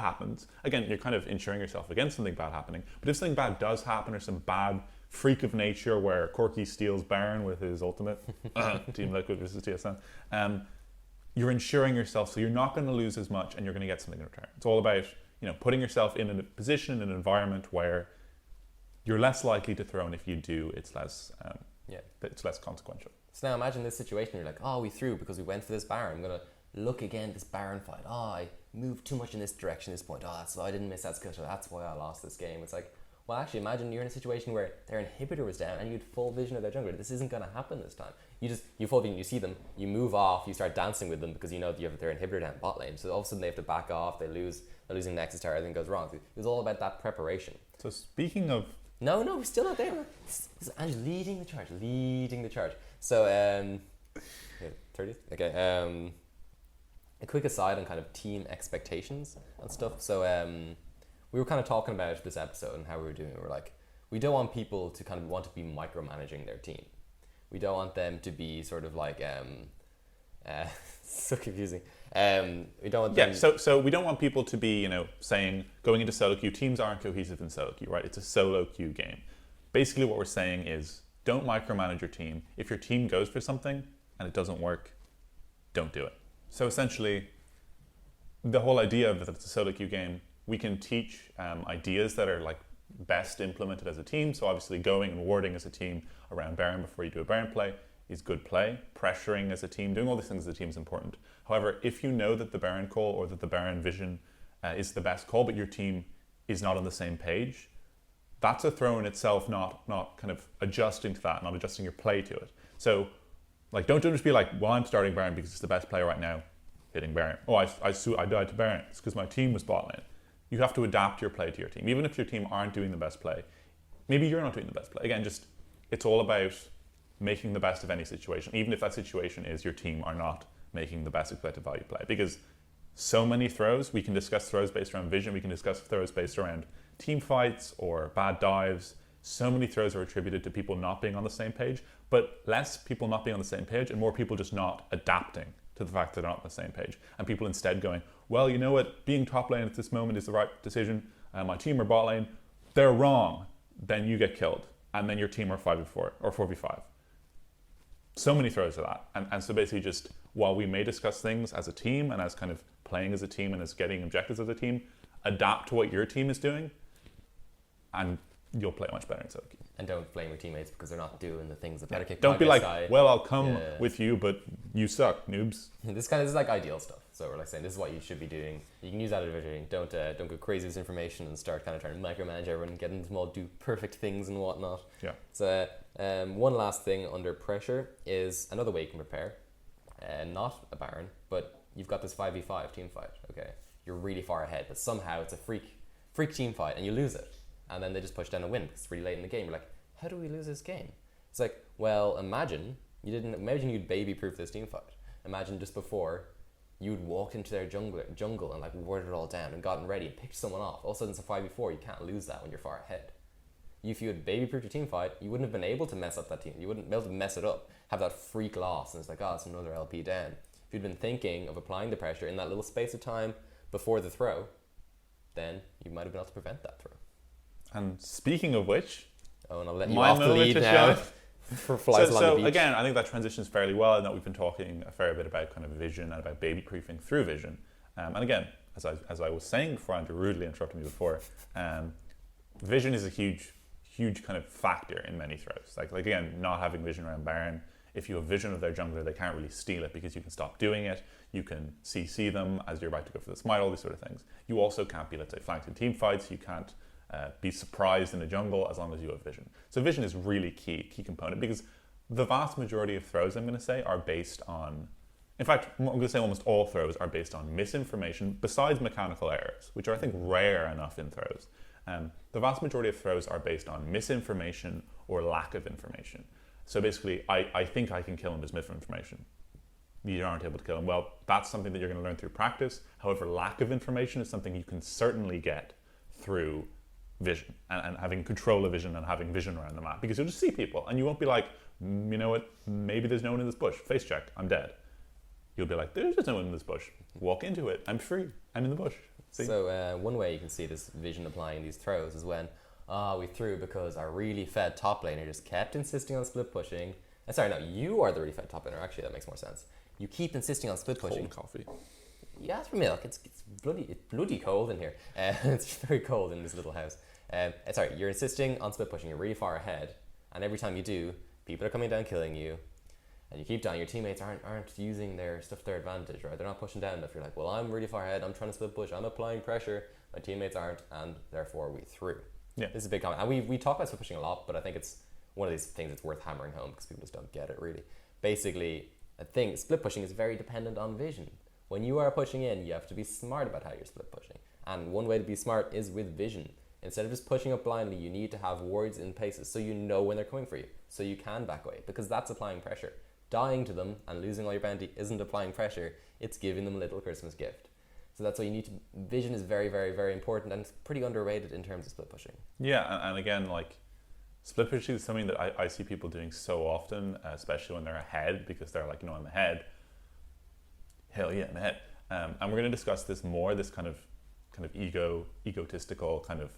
Speaker 2: happens, again, you're kind of insuring yourself against something bad happening. But if something bad does happen, or some bad freak of nature where Corky steals Baron with his ultimate, Team Liquid versus TSM, you're insuring yourself, so you're not going to lose as much, and you're going to get something in return. It's all about putting yourself in a position, in an environment where you're less likely to throw, and if you do, it's less consequential.
Speaker 3: So now imagine this situation. You're like, oh, we threw because we went for this Baron. I'm gonna look again at this Baron fight. Oh, I moved too much in this direction at this point. Oh, that's why I didn't miss that skill shot. That's why I lost this game. It's like, well, actually, imagine you're in a situation where their inhibitor was down and you had full vision of their jungler. This isn't going to happen this time. You full vision, you see them, you move off, you start dancing with them because you know that you have their inhibitor down bot lane. So all of a sudden they have to back off, they're losing Nexus tower, everything goes wrong. It was all about that preparation.
Speaker 2: So speaking of...
Speaker 3: No, we're still not there. Andrew's leading the charge. So, 30th? Okay, a quick aside on kind of team expectations and stuff. So, we were kind of talking about this episode and how we were doing it. We're like, we don't want people to kind of want to be micromanaging their team. We don't want them to be sort of like, so confusing. We don't want them...
Speaker 2: Yeah, so we don't want people to be, saying, going into solo queue, teams aren't cohesive in solo queue, right? It's a solo queue game. Basically what we're saying is, don't micromanage your team. If your team goes for something and it doesn't work, don't do it. So essentially, the whole idea of that it's a solo queue game, we can teach ideas that are like best implemented as a team. So obviously going and warding as a team around Baron before you do a Baron play is good play. Pressuring as a team, doing all these things as a team is important. However, if you know that the Baron call or that the Baron vision is the best call, but your team is not on the same page, that's a throw in itself, not kind of adjusting to that, not adjusting your play to it. So like, don't just be like, well, I'm starting Baron because it's the best player right now, hitting Baron. Oh, I died to Baron. It's because my team was bot lane. You have to adapt your play to your team. Even if your team aren't doing the best play, maybe you're not doing the best play. Again, it's all about making the best of any situation, even if that situation is your team are not making the best expected value play. Because so many throws, we can discuss throws based around vision, we can discuss throws based around team fights or bad dives. so many throws are attributed to people not being on the same page, but less people not being on the same page and more people just not adapting to the fact that they're not on the same page. And people instead going, well, you know what, being top lane at this moment is the right decision. My team are bot lane, they're wrong. Then you get killed. And then your team are 5v4 or 4v5. So many throws of that. And so basically just, while we may discuss things as a team and as kind of playing as a team and as getting objectives as a team, adapt to what your team is doing and you'll play much better instead of keep.
Speaker 3: And don't blame your teammates because they're not doing the things that better kick.
Speaker 2: Don't be like, well, I'll come with you, but you suck, noobs.
Speaker 3: This is like ideal stuff. So we're like saying this is what you should be doing. You can use that advisory. Don't go crazy with information and start kind of trying to micromanage everyone, getting them all do perfect things and whatnot.
Speaker 2: Yeah.
Speaker 3: So one last thing under pressure is another way you can prepare. Not a Baron, but you've got this 5v5 team fight. Okay, you're really far ahead, but somehow it's a freak team fight and you lose it. And then they just push down a win because it's really late in the game. You're like, how do we lose this game? It's like, well, imagine you'd baby-proof this team fight. Imagine just before you'd walked into their jungle and like worded it all down and gotten ready and picked someone off. All of a sudden it's a 5v4. You can't lose that when you're far ahead. If you had baby-proofed your team fight, you wouldn't have been able to mess up that team. You wouldn't be able to mess it up, have that freak loss, and it's like, oh, it's another LP down. If you'd been thinking of applying the pressure in that little space of time before the throw, then you might have been able to prevent that throw.
Speaker 2: And speaking of which,
Speaker 3: and I'll let you off the lead now. For flies along the beach.
Speaker 2: Again, I think that transitions fairly well, and that we've been talking a fair bit about kind of vision and about baby-proofing through vision. And again, as I was saying before, Andrew rudely interrupted me before, vision is a huge kind of factor in many throws. Like again, not having vision around Baron. If you have vision of their jungler, they can't really steal it because you can stop doing it. You can CC them as you're about to go for the smite, all these sort of things. You also can't be, let's say, flanked in team fights. You can't be surprised in the jungle as long as you have vision. So vision is really key component because the vast majority of throws, I'm going to say, are based on, in fact, I'm going to say almost all throws are based on misinformation besides mechanical errors, which are, I think, rare enough in throws. The vast majority of throws are based on misinformation or lack of information. So basically, I think I can kill him as misinformation. You aren't able to kill him. Well, that's something that you're going to learn through practice. However, lack of information is something you can certainly get through vision and having control of vision and having vision around the map, because you'll just see people and you won't be like, you know what, maybe there's no one in this bush, face check, I'm dead. You'll be like, there's just no one in this bush, walk into it, I'm free, I'm in the bush. See? So
Speaker 3: one way you can see this vision applying these throws is when we threw because our really fed top laner just kept insisting on split pushing. Sorry, no, you are the really fed top laner. Actually, that makes more sense. You keep insisting on split pushing.
Speaker 2: Cold coffee.
Speaker 3: You ask for milk. It's bloody cold in here. It's very cold in this little house. Sorry, you're insisting on split pushing. You're really far ahead, and every time you do, people are coming down killing you, and you keep down. Your teammates aren't using their stuff to their advantage, right? They're not pushing down enough. You're like, well, I'm really far ahead. I'm trying to split push. I'm applying pressure. My teammates aren't, and therefore we threw.
Speaker 2: Yeah,
Speaker 3: this is a big comment, and we talk about split pushing a lot, but I think it's one of these things that's worth hammering home because people just don't get it really. Basically, split pushing is very dependent on vision. When you are pushing in, you have to be smart about how you're split pushing. And one way to be smart is with vision. Instead of just pushing up blindly, you need to have wards in places so you know when they're coming for you, so you can back away, because that's applying pressure. Dying to them and losing all your bounty isn't applying pressure, it's giving them a little Christmas gift. So that's why you need to, vision is very, very, very important, and it's pretty underrated in terms of split pushing.
Speaker 2: Yeah, and again, like, split pushing is something that I see people doing so often, especially when they're ahead, because they're like, I'm ahead. Hell yeah, I'm ahead. And we're going to discuss this more, this kind of egotistical kind of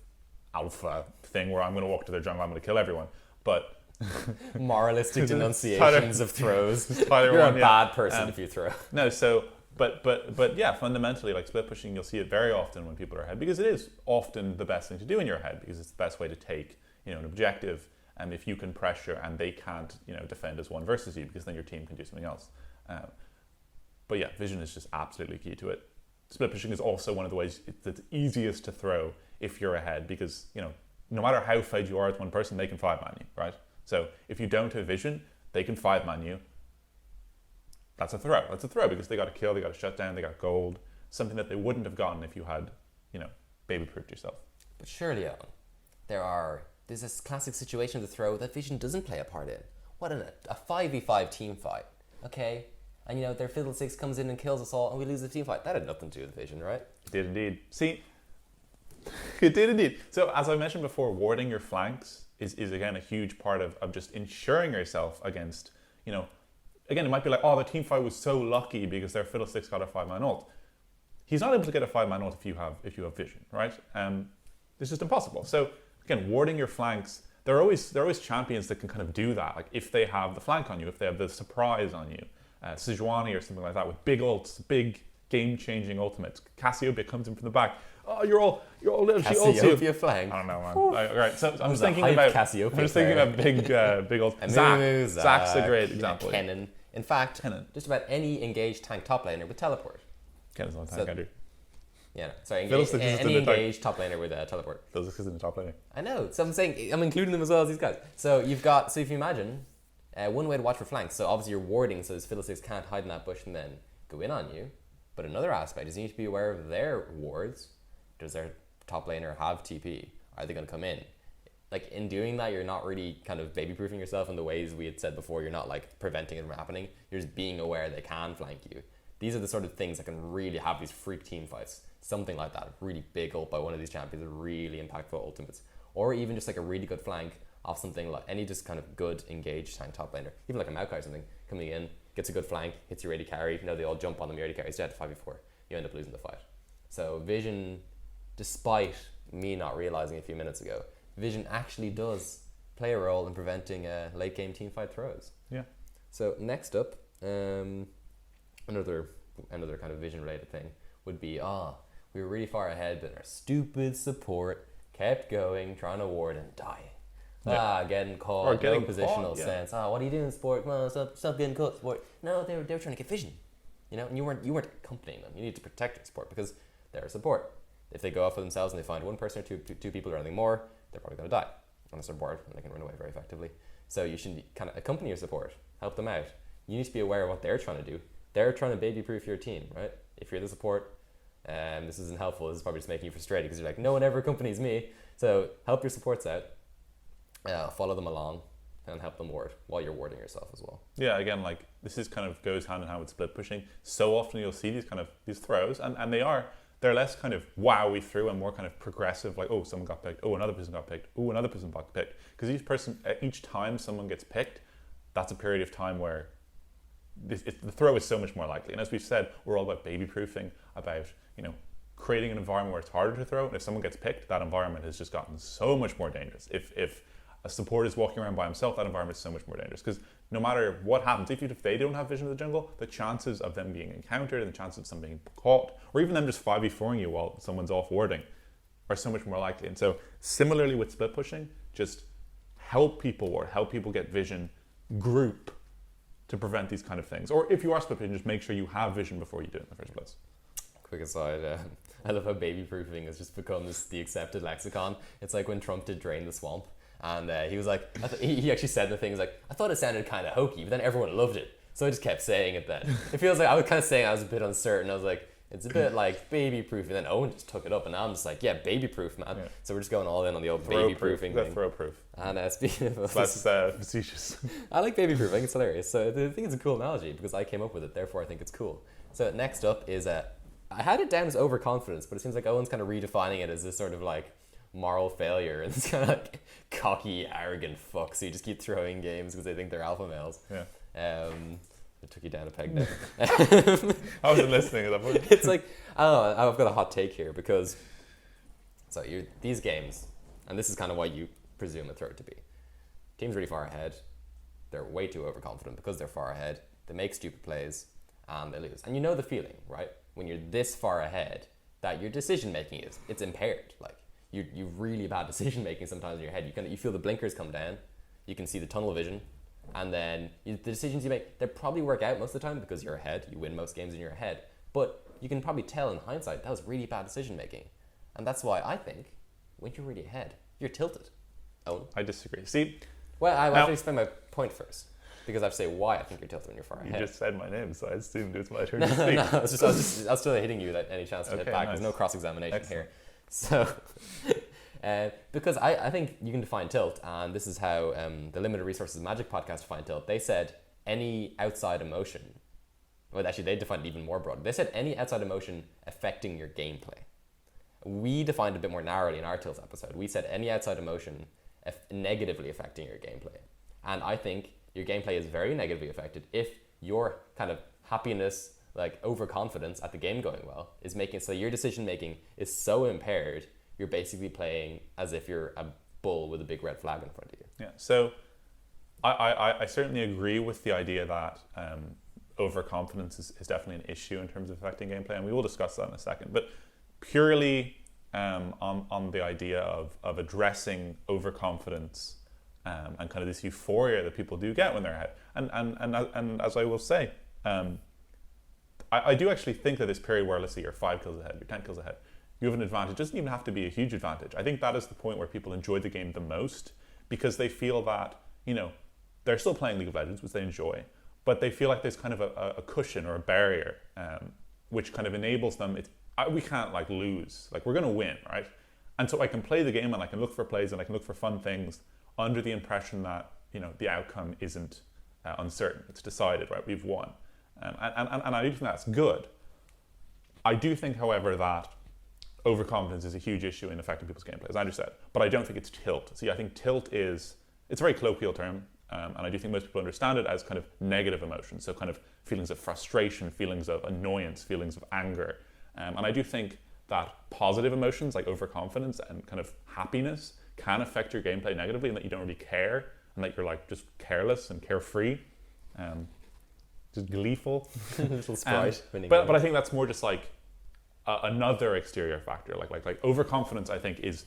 Speaker 2: alpha thing where I'm going to walk to their jungle, I'm going to kill everyone. But
Speaker 3: moralistic denunciations of throws. You're a bad person if you throw.
Speaker 2: No, so but yeah, fundamentally, like split pushing, you'll see it very often when people are ahead, because it is often the best thing to do in your head, because it's the best way to take an objective. And if you can pressure and they can't defend as one versus you, because then your team can do something else. But yeah, vision is just absolutely key to it. Split pushing is also one of the ways that's easiest to throw if you're ahead, because no matter how fed you are with one person, they can 5-man you, right? So if you don't have vision, they can 5-man you. That's a throw. That's a throw because they got a kill, they got a shutdown, they got gold, something that they wouldn't have gotten if you had, baby-proofed yourself.
Speaker 3: But surely, Owen, there's this classic situation of the throw that vision doesn't play a part in. What a 5v5 team fight, okay? And their Fiddlesticks comes in and kills us all, and we lose the team fight. That had nothing to do with vision, right?
Speaker 2: It did indeed. See, It did indeed. So as I mentioned before, warding your flanks is again a huge part of just ensuring yourself against, again, it might be like, oh, the team fight was so lucky because their Fiddlesticks got a 5-man ult. He's not able to get a 5-man ult if you have vision, right? It's just impossible. So again, warding your flanks, there are always champions that can kind of do that. Like if they have the flank on you, if they have the surprise on you, Sejuani or something like that with big ults, big game-changing ultimates. Cassiopeia comes in from the back. Oh, you're all little. She ults you.
Speaker 3: Cassiopeia flank.
Speaker 2: I don't know, man. All right, so I'm just thinking about big ults. Zach's a great example.
Speaker 3: Kennen. In fact, just about any engaged tank top laner with teleport.
Speaker 2: Kennen's not a tank, Andrew.
Speaker 3: Yeah, sorry. Any engaged top laner with a teleport.
Speaker 2: Fiddlesticks is in the top laner.
Speaker 3: I know. So I'm saying I'm including them as well as these guys. So if you imagine one way to watch for flanks. So obviously you're warding, so those Fiddlesticks can't hide in that bush and then go in on you. But another aspect is you need to be aware of their wards. Does their top laner have TP? Are they going to come in? Like in doing that, you're not really kind of baby-proofing yourself in the ways we had said before. You're not like preventing it from happening. You're just being aware they can flank you. These are the sort of things that can really have these freak team fights. Something like that, a really big ult by one of these champions, really impactful ultimates. Or even just like a really good flank off something like any just kind of good engaged tank top laner. Even like a Maokai or something, coming in, gets a good flank, hits your AD carry. They all jump on them, your AD carry's dead 5v4. You end up losing the fight. So vision, despite me not realizing a few minutes ago, vision actually does play a role in preventing late game team fight throws.
Speaker 2: Yeah.
Speaker 3: So next up, another kind of vision related thing would be, we were really far ahead, but our stupid support kept going, trying to ward and dying.
Speaker 2: Yeah.
Speaker 3: Getting caught,
Speaker 2: or getting
Speaker 3: no positional
Speaker 2: caught, yeah.
Speaker 3: sense. What are you doing, sport? Come on, stop getting caught, sport. No, they were trying to get vision. And you weren't accompanying them. You need to protect your support because they're a support. If they go off for themselves and they find one person or two people or anything more, they're probably going to die unless they're bored and they can run away very effectively. So you should kind of accompany your support, help them out. You need to be aware of what they're trying to do. They're trying to baby-proof your team, right? If you're the support, this isn't helpful. This is probably just making you frustrated because you're like, no one ever accompanies me. So help your supports out, follow them along, and help them ward while you're warding yourself as well.
Speaker 2: Yeah, again, like this is kind of goes hand in hand with split pushing. So often you'll see these throws, and they're less kind of wow we threw and more kind of progressive, like oh someone got picked, oh another person got picked, oh another person got picked. Because each time someone gets picked, that's a period of time where the throw is so much more likely. And as we've said, we're all about baby proofing, about creating an environment where it's harder to throw. And if someone gets picked, that environment has just gotten so much more dangerous. If a support is walking around by himself, that environment is so much more dangerous. Because no matter what happens, if they don't have vision of the jungle, the chances of them being encountered and the chances of them being caught, or even them just 5v4ing you while someone's off warding, are so much more likely. And so similarly with split pushing, just help people ward, help people get vision, group to prevent these kind of things. Or if you are split pushing, just make sure you have vision before you do it in the first place.
Speaker 3: Quick aside, I love how baby proofing has just become the accepted lexicon. It's like when Trump did Drain the Swamp. And he was like, he actually said the things like, I thought it sounded kind of hokey, but then everyone loved it. So I just kept saying it then. It feels like I was kind of saying I was a bit uncertain. I was like, it's a bit like baby proof. And then Owen just took it up. And now I'm just like, yeah, baby proof, man. Yeah. So we're just going all in on the old baby proofing thing.
Speaker 2: Throw proof.
Speaker 3: And speaking of...
Speaker 2: Less facetious.
Speaker 3: I like baby proof. I think it's hilarious. So I think it's a cool analogy because I came up with it. Therefore, I think it's cool. So next up is... I had it down as overconfidence, but it seems like Owen's kind of redefining it as this sort of like moral failure and this kind of like cocky, arrogant fucks who just keep throwing games because they think they're alpha males.
Speaker 2: Yeah.
Speaker 3: It took you down a peg there.
Speaker 2: I wasn't listening at that point.
Speaker 3: It's like, I don't know, I've got a hot take here because these games, and this is kind of what you presume a throw to be. Teams really far ahead. They're way too overconfident because they're far ahead. They make stupid plays and they lose. And you know the feeling, right? When you're this far ahead, that your decision making it's impaired. Like you really bad decision making sometimes in your head. You feel the blinkers come down. You can see the tunnel vision, and then the decisions you make, they probably work out most of the time because you're ahead. You win most games in your head, but you can probably tell in hindsight that was really bad decision making, and that's why I think when you're really ahead, you're tilted. Owen?
Speaker 2: I disagree. See,
Speaker 3: well, I want to explain my point first. Because I have to say why I think you're tilted when you're far ahead.
Speaker 2: You just said my name, so I assumed it was my turn to speak.
Speaker 3: No, I was still hitting you at any chance to hit back. Nice. There's no cross-examination here. So, because I think you can define tilt, and this is how the Limited Resources Magic podcast defined tilt. They said any outside emotion, well actually they defined it even more broad. They said any outside emotion affecting your gameplay. we defined a bit more narrowly in our Tilts episode. We said any outside emotion negatively affecting your gameplay. And I think your gameplay is very negatively affected if your kind of happiness, like overconfidence at the game going well, is making so your decision making is so impaired, you're basically playing as if you're a bull with a big red flag in front of you.
Speaker 2: Yeah, so I certainly agree with the idea that overconfidence is definitely an issue in terms of affecting gameplay, and we will discuss that in a second. But purely on the idea of addressing overconfidence and kind of this euphoria that people do get when they're ahead, and as I will say, I do actually think that this period where, let's say, you're 5 kills ahead, you're 10 kills ahead, you have an advantage. It doesn't even have to be a huge advantage. I think that is the point where people enjoy the game the most, because they feel that, you know, they're still playing League of Legends, which they enjoy, but they feel like there's kind of a cushion or a barrier, which kind of enables them. We can't like lose, like we're going to win, right? And so I can play the game and I can look for plays and I can look for fun things under the impression that, you know, the outcome isn't uncertain. It's decided, right? We've won. And I do think that's good. I do think, however, that overconfidence is a huge issue in affecting people's gameplay, as Andrew said, but I don't think it's tilt. See, I think tilt it's a very colloquial term, and I do think most people understand it as kind of negative emotions, so kind of feelings of frustration, feelings of annoyance, feelings of anger. And I do think that positive emotions like overconfidence and kind of happiness can affect your gameplay negatively, and that you don't really care, and that you're like just careless and carefree, just gleeful.
Speaker 3: Little sprite.
Speaker 2: But I think that's more just like another exterior factor. Like overconfidence, I think, is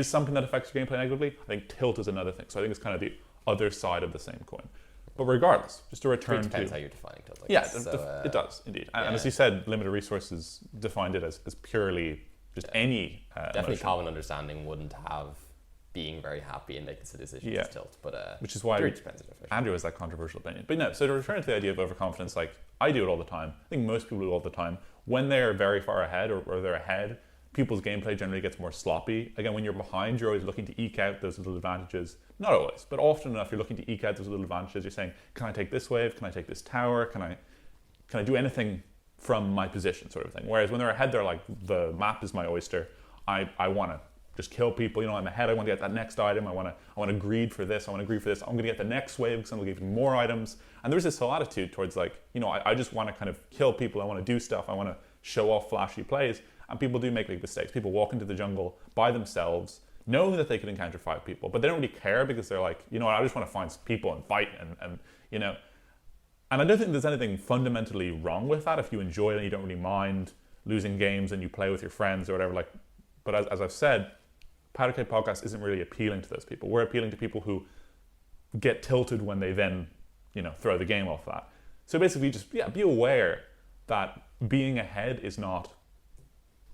Speaker 2: something that affects your gameplay negatively. I think tilt is another thing. So I think it's kind of the other side of the same coin. But regardless, just to return to... It
Speaker 3: depends how you're defining tilt.
Speaker 2: It does, indeed. Yeah. And as you said, limited resources defined it as purely just any
Speaker 3: definitely
Speaker 2: emotion.
Speaker 3: Common understanding wouldn't have being very happy and making the decision to tilt. But
Speaker 2: which is why Andrew has that controversial opinion. But no, so to return to the idea of overconfidence, like I do it all the time. I think most people do it all the time. When they're very far ahead or they're ahead, people's gameplay generally gets more sloppy. Again, when you're behind, you're always looking to eke out those little advantages. Not always, but often enough, you're looking to eke out those little advantages. You're saying, can I take this wave? Can I take this tower? Can I do anything from my position, sort of thing? Whereas when they're ahead, they're like, the map is my oyster. I want to just kill people. You know, I'm ahead. I want to get that next item. I want to greed for this. I want to greed for this. I'm going to get the next wave because I'm going to give you more items. And there's this whole attitude towards like, you know, I just want to kind of kill people. I want to do stuff. I want to show off flashy plays. And people do make big mistakes. People walk into the jungle by themselves, knowing that they could encounter 5 people, but they don't really care because they're like, you know what, I just want to find people and fight and you know. And I don't think there's anything fundamentally wrong with that if you enjoy it and you don't really mind losing games and you play with your friends or whatever. Like, but as I've said, Powder Keg Podcast isn't really appealing to those people. We're appealing to people who get tilted when they then, you know, throw the game off that. So basically just, be aware that being ahead is not,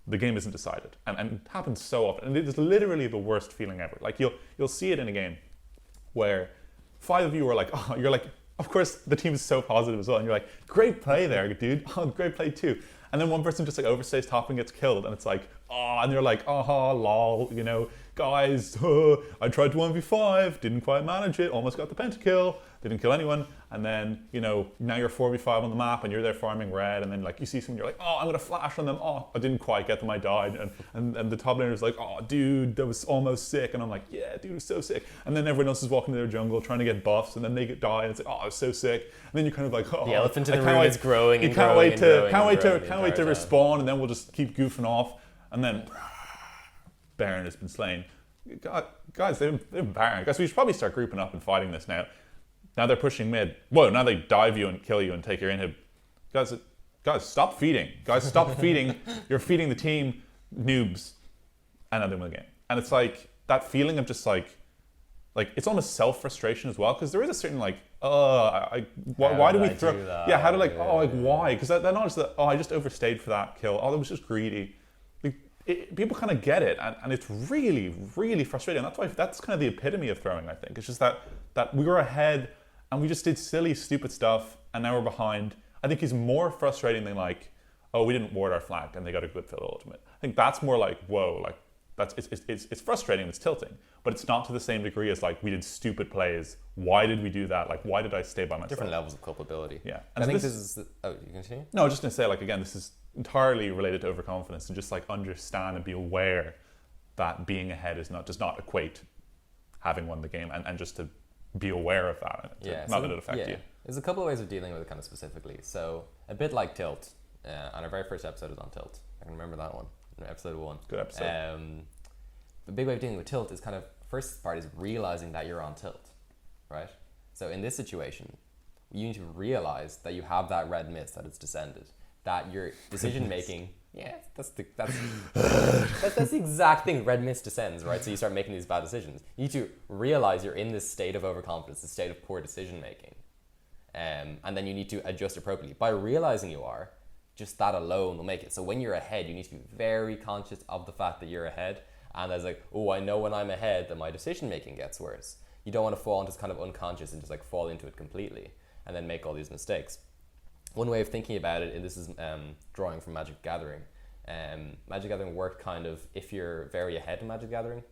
Speaker 2: the game isn't decided. And it happens so often. And it is literally the worst feeling ever. Like you'll see it in a game where 5 of you are like, oh, you're like, of course the team is so positive as well. And you're like, great play there, dude. Oh, great play too. And then one person just like overstays top and gets killed. And it's like, oh, and you're like, oh, lol, you know, guys, I tried to 1v5, didn't quite manage it, almost got the pentakill, didn't kill anyone. And then, you know, now you're 4v5 on the map and you're there farming red. And then like you see someone, you're like, oh, I'm going to flash on them. Oh, I didn't quite get them, I died. And the top laner is like, oh, dude, that was almost sick. And I'm like, yeah, dude, it was so sick. And then everyone else is walking to their jungle trying to get buffs. And then they die and it's like, oh, I was so sick. And then you're kind of like, oh,
Speaker 3: the elephant in the room is growing and
Speaker 2: can't
Speaker 3: growing
Speaker 2: wait to
Speaker 3: time.
Speaker 2: respawn. And then we'll just keep goofing off. And then Baron has been slain. God, guys, they've Baron. Guys, we should probably start grouping up and fighting this now. Now they're pushing mid. Whoa, now they dive you and kill you and take your inhib. Guys, stop feeding. Guys, stop feeding. You're feeding the team, noobs. And then they win the game. And it's like, that feeling of just like it's almost self-frustration as well, because there is a certain like, why do we throw... Yeah, how do like, why? Because they're not just that, I just overstayed for that kill. Oh, that was just greedy. People kind of get it, and it's really, really frustrating. And that's kind of the epitome of throwing, I think. It's just that we were ahead, and we just did silly, stupid stuff, and now we're behind. I think is more frustrating than like, oh, we didn't ward our flank, and they got a good fill ultimate. I think that's more like, whoa, like it's frustrating, it's tilting. but it's not to the same degree as like we did stupid plays. Why did we do that? Like, why did I stay by myself?
Speaker 3: Different levels of culpability.
Speaker 2: Yeah.
Speaker 3: And I think this is... Oh, you continue?
Speaker 2: No, I was just going to say, like, again, this is entirely related to overconfidence, and just like understand and be aware that being ahead does not equate having won the game, and just to be aware of that. Not let it affect you.
Speaker 3: There's a couple of ways of dealing with it kind of specifically. So a bit like Tilt, and our very first episode is on Tilt. I can remember that one, episode 1.
Speaker 2: Good episode.
Speaker 3: The big way of dealing with Tilt is kind of, first part is realizing that you're on Tilt, right? So in this situation, you need to realize that you have that red mist, that it's descended, that your decision making, that's the exact thing. Red mist descends, right? So you start making these bad decisions. You need to realize you're in this state of overconfidence, this state of poor decision making, and then you need to adjust appropriately. By realizing you are, just that alone will make it. So when you're ahead, you need to be very conscious of the fact that you're ahead. And there's like, oh, I know when I'm ahead that my decision making gets worse. You don't want to fall into this kind of unconscious and just like fall into it completely and then make all these mistakes. One way of thinking about it, and this is drawing from Magic the Gathering. Magic the Gathering worked kind of, if you're very ahead in Magic the Gathering,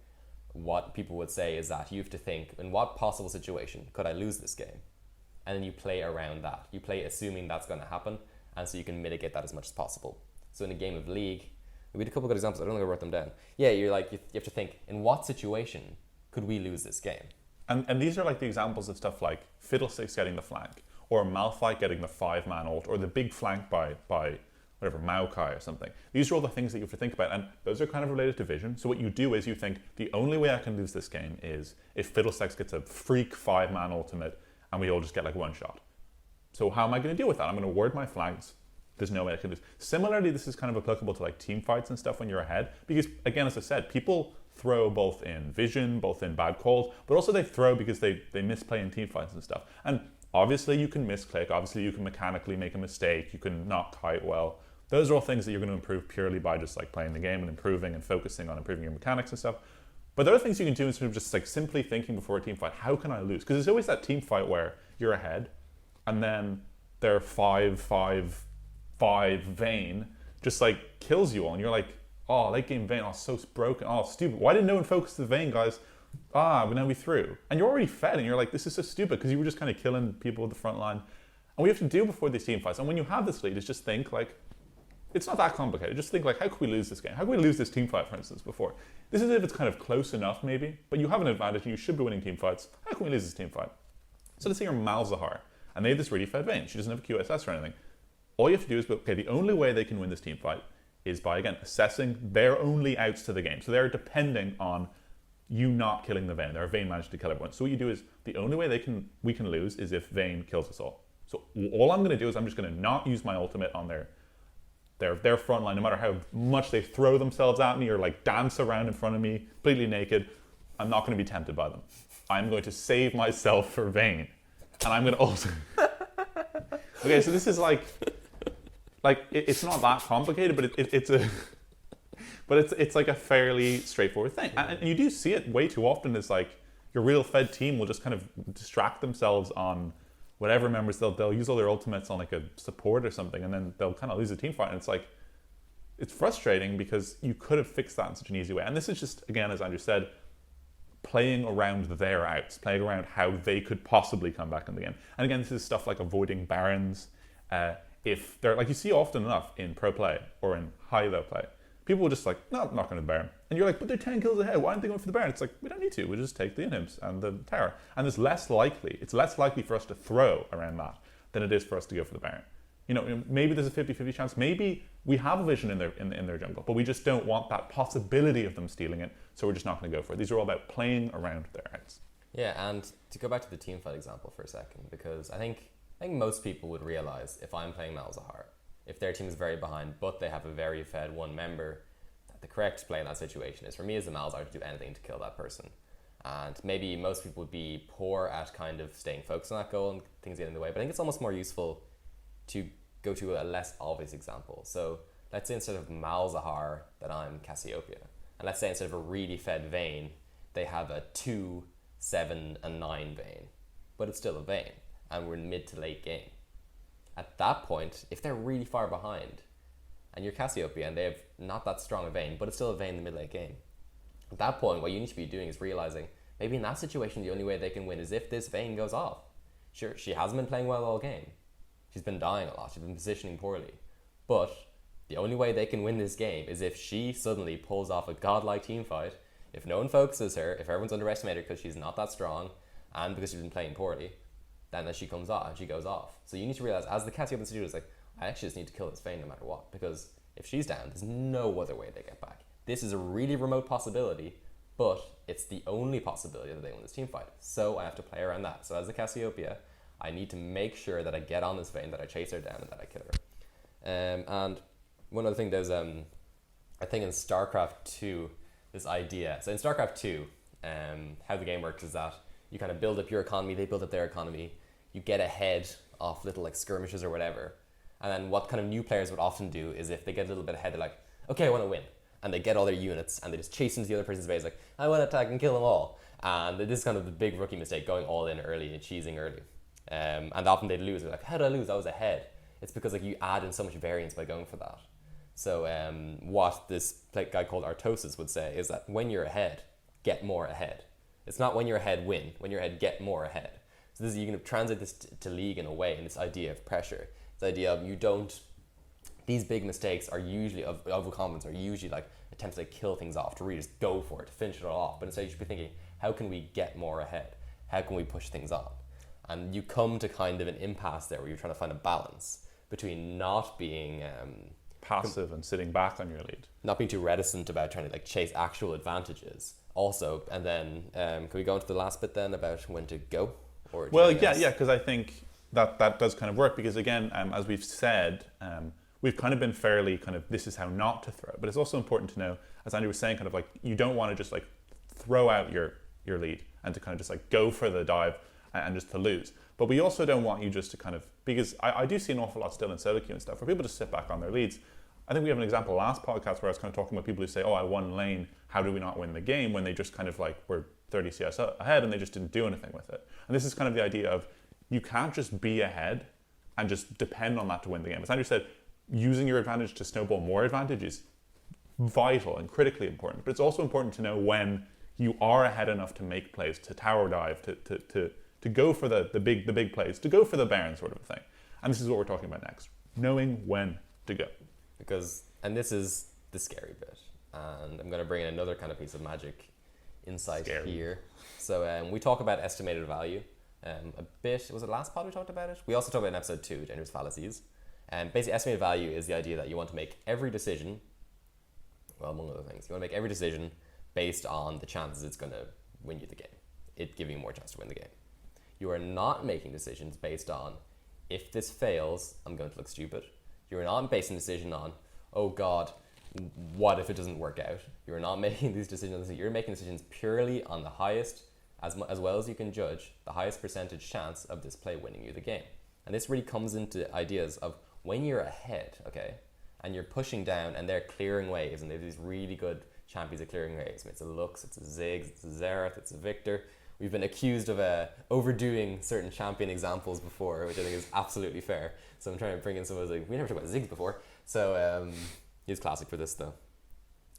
Speaker 3: what people would say is that you have to think, in what possible situation could I lose this game? And then you play around that. You play assuming that's going to happen, and so you can mitigate that as much as possible. So in a game of League, we had a couple of good examples. I don't think I wrote them down. Yeah, you're like, you have to think, in what situation could we lose this game?
Speaker 2: And these are like the examples of stuff like Fiddlesticks getting the flank, or Malphite getting the 5-man ult, or the big flank by whatever, Maokai or something. These are all the things that you have to think about, and those are kind of related to vision. So what you do is you think, the only way I can lose this game is if Fiddlesticks gets a freak 5-man ultimate, and we all just get like one shot. So how am I going to deal with that? I'm going to word my flanks. There's no way I can lose. Similarly, this is kind of applicable to like team fights and stuff when you're ahead, because again, as I said, people throw both in vision, both in bad calls, but also they throw because they misplay in team fights and stuff. And obviously you can misclick, obviously you can mechanically make a mistake, you can not kite well. Those are all things that you're going to improve purely by just like playing the game and improving and focusing on improving your mechanics and stuff. But there are things you can do instead of just like simply thinking before a team fight, how can I lose? Because there's always that team fight where you're ahead and then they're 5-5 Vayne just like kills you all, and you're like, oh, late game Vayne, oh, so broken, oh, stupid. Why didn't no one focus the Vayne, guys? But now we threw. And you're already fed, and you're like, this is so stupid, because you were just kind of killing people at the front line. And we have to do before these team fights. And when you have this lead, is just think like, it's not that complicated. Just think like, how can we lose this game? How can we lose this team fight, for instance, before? This is if it's kind of close enough, maybe, but you have an advantage, and you should be winning team fights. How can we lose this team fight? So let's say you're Malzahar, and they have this really fed Vayne. She doesn't have a QSS or anything. All you have to do is, okay, the only way they can win this team fight is by, again, assessing their only outs to the game. So they're depending on you not killing the Vayne. Their Vayne managed to kill everyone. So what you do is, the only way we can lose is if Vayne kills us all. So all I'm going to do is I'm just going to not use my ultimate on their front line, no matter how much they throw themselves at me or like dance around in front of me, completely naked. I'm not going to be tempted by them. I'm going to save myself for Vayne. And I'm going to also... Okay, so this is it's not that complicated, but it's like a fairly straightforward thing. And you do see it way too often. It's like your real fed team will just kind of distract themselves on whatever members. They'll use all their ultimates on like a support or something, and then they'll kind of lose a team fight. And it's like, it's frustrating because you could have fixed that in such an easy way. And this is just, again, as Andrew said, playing around their outs, playing around how they could possibly come back in the game. And again, this is stuff like avoiding barons. If they're like, you see often enough in pro play or in high low play, people will just like, no, I'm not going to Baron. And you're like, but they're 10 kills ahead. Why aren't they going for the Baron? It's like, we don't need to. We just take the inhibs and the tower. And it's less likely for us to throw around that than it is for us to go for the Baron. You know, maybe there's a 50-50 chance. Maybe we have a vision in their jungle, but we just don't want that possibility of them stealing it, so we're just not going to go for it. These are all about playing around their outs.
Speaker 3: Yeah, and to go back to the teamfight example for a second, because I think most people would realize if I'm playing Malzahar, if their team is very behind, but they have a very fed one member, that the correct play in that situation is for me as a Malzahar to do anything to kill that person. And maybe most people would be poor at kind of staying focused on that goal and things get in the way, but I think it's almost more useful to go to a less obvious example. So let's say instead of Malzahar that I'm Cassiopeia, and let's say instead of a really fed Vayne, they have a 2, 7, and 9 Vayne, but it's still a Vayne, and we're in mid to late game. At that point, if they're really far behind, and you're Cassiopeia and they have not that strong a Vayne, but it's still a Vayne in the mid-late game, At that point, what you need to be doing is realizing maybe in that situation the only way they can win is if this vane goes off. Sure, she hasn't been playing well all game. She's been dying a lot. She's been positioning poorly. But the only way they can win this game is if she suddenly pulls off a godlike team fight, if no one focuses her, if everyone's underestimated her because she's not that strong and because she's been playing poorly, then as she comes off and she goes off. So you need to realize, as the Cassiopeia Institute is like, I actually just need to kill this Vayne no matter what, because if she's down, there's no other way they get back. This is a really remote possibility, but it's the only possibility that they win this team fight. So I have to play around that. So as the Cassiopeia, I need to make sure that I get on this Vayne, that I chase her down, and that I kill her. And one other thing, there's I think in StarCraft 2, this idea. So in StarCraft 2, how the game works is that you kind of build up your economy, they build up their economy, you get ahead of little like skirmishes or whatever. And then what kind of new players would often do is if they get a little bit ahead, they're like, okay, I want to win. And they get all their units and they just chase into the other person's base like, I want to attack and kill them all. And this is kind of the big rookie mistake, going all in early and cheesing early. And often they'd lose. They're like, how did I lose? I was ahead. It's because like you add in so much variance by going for that. So what this guy called Artosis would say is that when you're ahead, get more ahead. It's not when you're ahead, win. When you're ahead, get more ahead. So this is, you can translate this to League in a way, in this idea of pressure. This idea of these big mistakes are usually, of overconfidence, are usually like attempts to kill things off, to really just go for it, to finish it all off. But instead you should be thinking, how can we get more ahead? How can we push things on? And you come to kind of an impasse there where you're trying to find a balance between not being
Speaker 2: passive and sitting back on your lead,
Speaker 3: not being too reticent about trying to like chase actual advantages also. And then can we go into the last bit then about when to go? Or
Speaker 2: well, yeah, because I think that does kind of work, because again, as we've said, we've kind of been fairly kind of, this is how not to throw. But it's also important to know, as Andy was saying, kind of like, you don't want to just like throw out your lead and to kind of just like go for the dive and just to lose. But we also don't want you just to kind of, because I do see an awful lot still in solo queue and stuff where people just sit back on their leads. I think we have an example last podcast where I was kind of talking about people who say, oh, I won lane, how do we not win the game, when they just kind of like were 30 CS ahead and they just didn't do anything with it. And this is kind of the idea of, you can't just be ahead and just depend on that to win the game. As Andrew said, using your advantage to snowball more advantage is vital and critically important. But it's also important to know when you are ahead enough to make plays, to tower dive, to go for the big plays, to go for the Baron sort of a thing. And this is what we're talking about next. Knowing when to go.
Speaker 3: And this is the scary bit. And I'm going to bring in another kind of piece of magic insight here. So we talk about estimated value a bit. Was it last pod we talked about it? We also talked about in episode 2, Gender's Fallacies. And basically, estimated value is the idea that you want to make every decision, well, among other things, you want to make every decision based on the chances it's going to win you the game. It giving you more chance to win the game. You are not making decisions based on, if this fails, I'm going to look stupid. You're not basing a decision on, oh God, what if it doesn't work out? You're not making these decisions. You're making decisions purely on the highest, as well as you can judge, the highest percentage chance of this play winning you the game. And this really comes into ideas of when you're ahead, okay, and you're pushing down and they're clearing waves, and they have these really good champions at clearing waves. It's a Lux, it's a Ziggs, it's a Xerath, it's a Victor. We've been accused of overdoing certain champion examples before, which I think is absolutely fair. So I'm trying to bring in some of those, like, we never talked about Ziggs before. So he's classic for this though.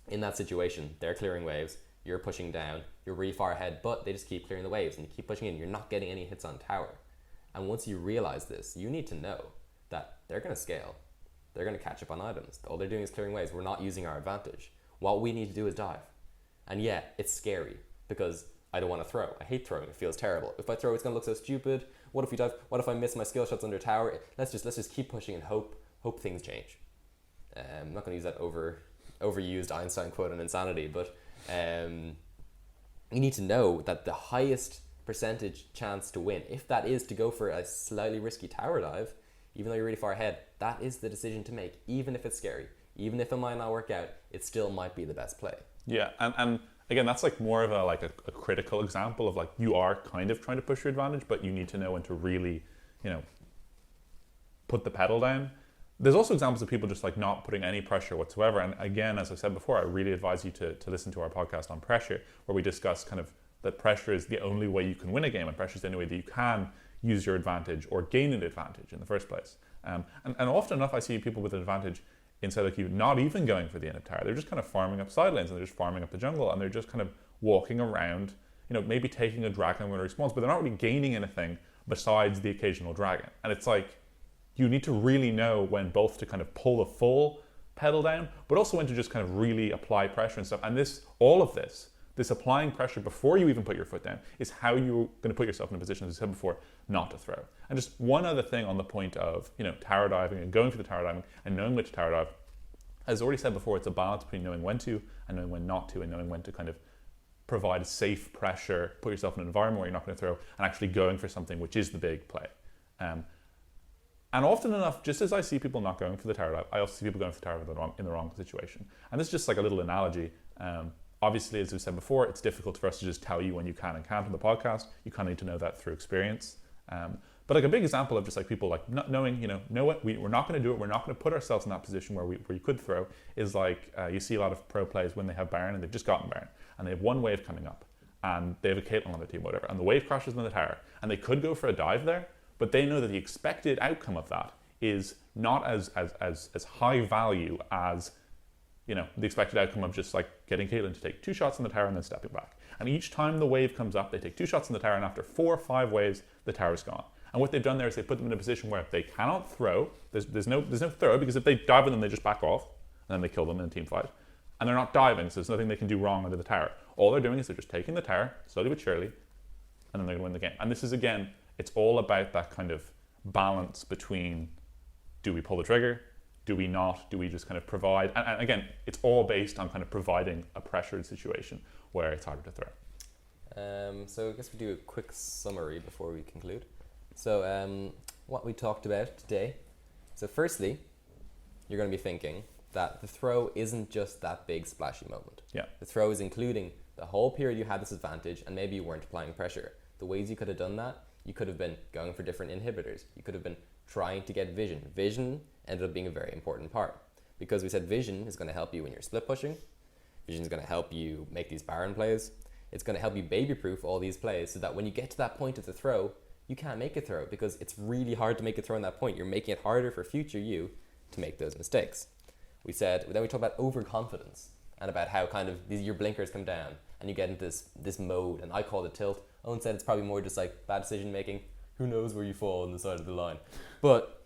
Speaker 3: In that situation, they're clearing waves, you're pushing down, you're really far ahead, but they just keep clearing the waves and you keep pushing in, you're not getting any hits on tower. And once you realize this, you need to know that they're going to scale. They're going to catch up on items. All they're doing is clearing waves. We're not using our advantage. What we need to do is dive. And yeah, it's scary because I don't want to throw. I hate throwing. It feels terrible. If I throw, it's going to look so stupid. What if we dive? What if I miss my skill shots under tower? Let's just keep pushing and hope things change. I'm not going to use that overused Einstein quote on insanity, but you need to know that the highest percentage chance to win, if that is to go for a slightly risky tower dive, even though you're really far ahead, that is the decision to make, even if it's scary. Even if it might not work out, it still might be the best play.
Speaker 2: Yeah, and again, that's like more of a critical example of like, you are kind of trying to push your advantage, but you need to know when to really, put the pedal down. There's also examples of people just like not putting any pressure whatsoever. And again, as I said before, I really advise you to listen to our podcast on pressure, where we discuss kind of that pressure is the only way you can win a game, and pressure is the only way that you can use your advantage or gain an advantage in the first place. And often enough, I see people with an advantage, inside like you not even going for the end of tower. They're just kind of farming up side lanes and they're just farming up the jungle and they're just kind of walking around, maybe taking a dragon when it respawns, but they're not really gaining anything besides the occasional dragon. And it's like, you need to really know when both to kind of pull the full pedal down, but also when to just kind of really apply pressure and stuff. And all of this applying pressure before you even put your foot down is how you're going to put yourself in a position, as I said before, not to throw. And just one other thing on the point of, tower diving and going for the tower diving and knowing which tower dive. As already said before, it's a balance between knowing when to and knowing when not to, and knowing when to kind of provide safe pressure, put yourself in an environment where you're not going to throw, and actually going for something which is the big play. And often enough, just as I see people not going for the tower dive, I also see people going for the tower dive in the wrong situation. And this is just like a little analogy. Obviously, as we said before, it's difficult for us to just tell you when you can and can't on the podcast. You kind of need to know that through experience. But like a big example of just like people like not knowing, know what, we're not going to do it. We're not going to put ourselves in that position where you could throw, is like you see a lot of pro players when they have Baron and they've just gotten Baron and they have one wave coming up and they have a Caitlyn on their team, whatever, and the wave crashes in the tower and they could go for a dive there, but they know that the expected outcome of that is not as high value as the expected outcome of just like getting Caitlyn to take 2 shots in the tower and then stepping back. And each time the wave comes up, they take 2 shots in the tower, and after 4 or 5 waves, the tower's gone. And what they've done there is they put them in a position where they cannot throw. There's no throw, because if they dive on them, they just back off, and then they kill them in a team fight. And they're not diving, so there's nothing they can do wrong under the tower. All they're doing is they're just taking the tower, slowly but surely, and then they're going to win the game. And this is, again, it's all about that kind of balance between, do we pull the trigger? Do we not? Do we just kind of provide? And again, it's all based on kind of providing a pressured situation where it's harder to throw.
Speaker 3: So I guess we do a quick summary before we conclude. So what we talked about today. So firstly, you're going to be thinking that the throw isn't just that big splashy moment.
Speaker 2: Yeah.
Speaker 3: The throw is including the whole period you had this advantage and maybe you weren't applying pressure. The ways you could have done that, you could have been going for different inhibitors. You could have been trying to get vision. Vision ended up being a very important part, because we said vision is going to help you when you're split pushing. Vision is going to help you make these Baron plays. It's going to help you baby-proof all these plays so that when you get to that point of the throw, you can't make a throw, because it's really hard to make a throw in that point. You're making it harder for future you to make those mistakes. Then we talked about overconfidence and about how kind of your blinkers come down and you get into this mode, and I call it tilt. Owen said it's probably more just like bad decision making. Who knows where you fall on the side of the line. But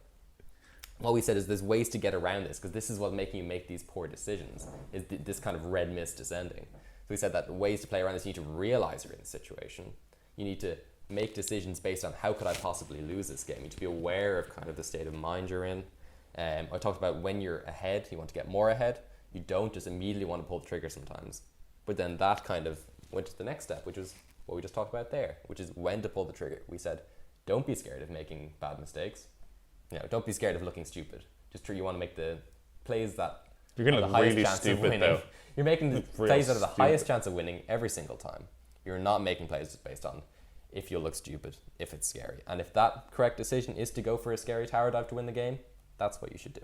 Speaker 3: what we said is there's ways to get around this, because this is what's making you make these poor decisions, is this kind of red mist descending. So we said that ways to play around this, you need to realize you're in this situation. You need to make decisions based on how could I possibly lose this game. You need to be aware of kind of the state of mind you're in. I talked about when you're ahead, you want to get more ahead. You don't just immediately want to pull the trigger sometimes. But then that kind of went to the next step, which was what we just talked about there, which is when to pull the trigger. We said, don't be scared of making bad mistakes. Don't be scared of looking stupid. Just you want to make the plays that
Speaker 2: you're going to look really stupid though.
Speaker 3: You're making the plays that are the highest chance of winning every single time. You're not making plays just based on if you'll look stupid, if it's scary. And if that correct decision is to go for a scary tower dive to win the game, that's what you should do.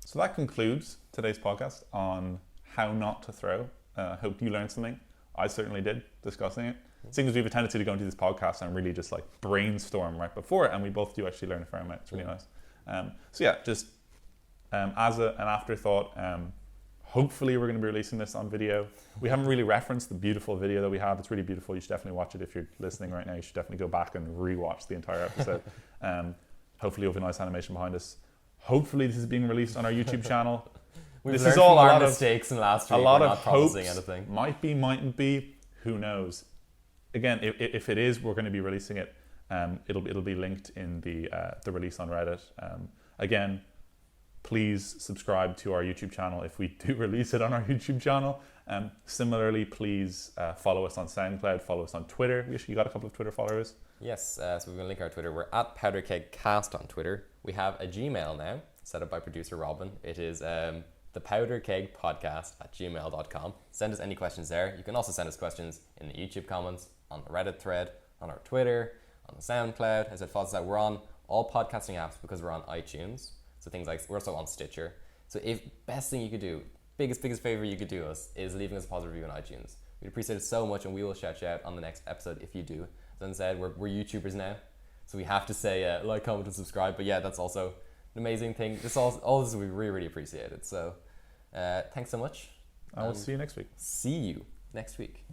Speaker 2: So that concludes today's podcast on how not to throw. I hope you learned something. I certainly did, discussing it. Seems we have a tendency to go into this podcast and really just like brainstorm right before it, and we both do actually learn a fair amount. It's really nice. So yeah, just as an afterthought, hopefully we're going to be releasing this on video. We haven't really referenced the beautiful video that we have. It's really beautiful. You should definitely watch it. If you're listening right now, you should definitely go back and rewatch the entire episode. Hopefully we'll have a nice animation behind us. Hopefully this is being released on our YouTube channel.
Speaker 3: We've learned from our mistakes in last week.
Speaker 2: A lot
Speaker 3: we're
Speaker 2: of
Speaker 3: not promising
Speaker 2: hopes,
Speaker 3: anything.
Speaker 2: might be, mightn't be, who knows. Again, if it is, we're going to be releasing it. It'll be linked in the release on Reddit. Again, please subscribe to our YouTube channel if we do release it on our YouTube channel. Similarly, please follow us on SoundCloud, follow us on Twitter. You got a couple of Twitter followers?
Speaker 3: Yes, so we're going to link our Twitter. We're at PowderKegCast on Twitter. We have a Gmail now, set up by producer Robin. It is thepowderkegpodcast@gmail.com. Send us any questions there. You can also send us questions in the YouTube comments, on the Reddit thread, on our Twitter, on the SoundCloud. As I thought that we're on all podcasting apps because we're on iTunes. So things like, we're also on Stitcher. So best thing you could do, biggest favor you could do us is leaving us a positive review on iTunes. We'd appreciate it so much, and we will shout you out on the next episode if you do. As I said, we're YouTubers now, so we have to say like, comment, and subscribe. But yeah, that's also amazing thing. All this we really, really appreciate it. So thanks so much.
Speaker 2: I will see you next week.
Speaker 3: See you next week.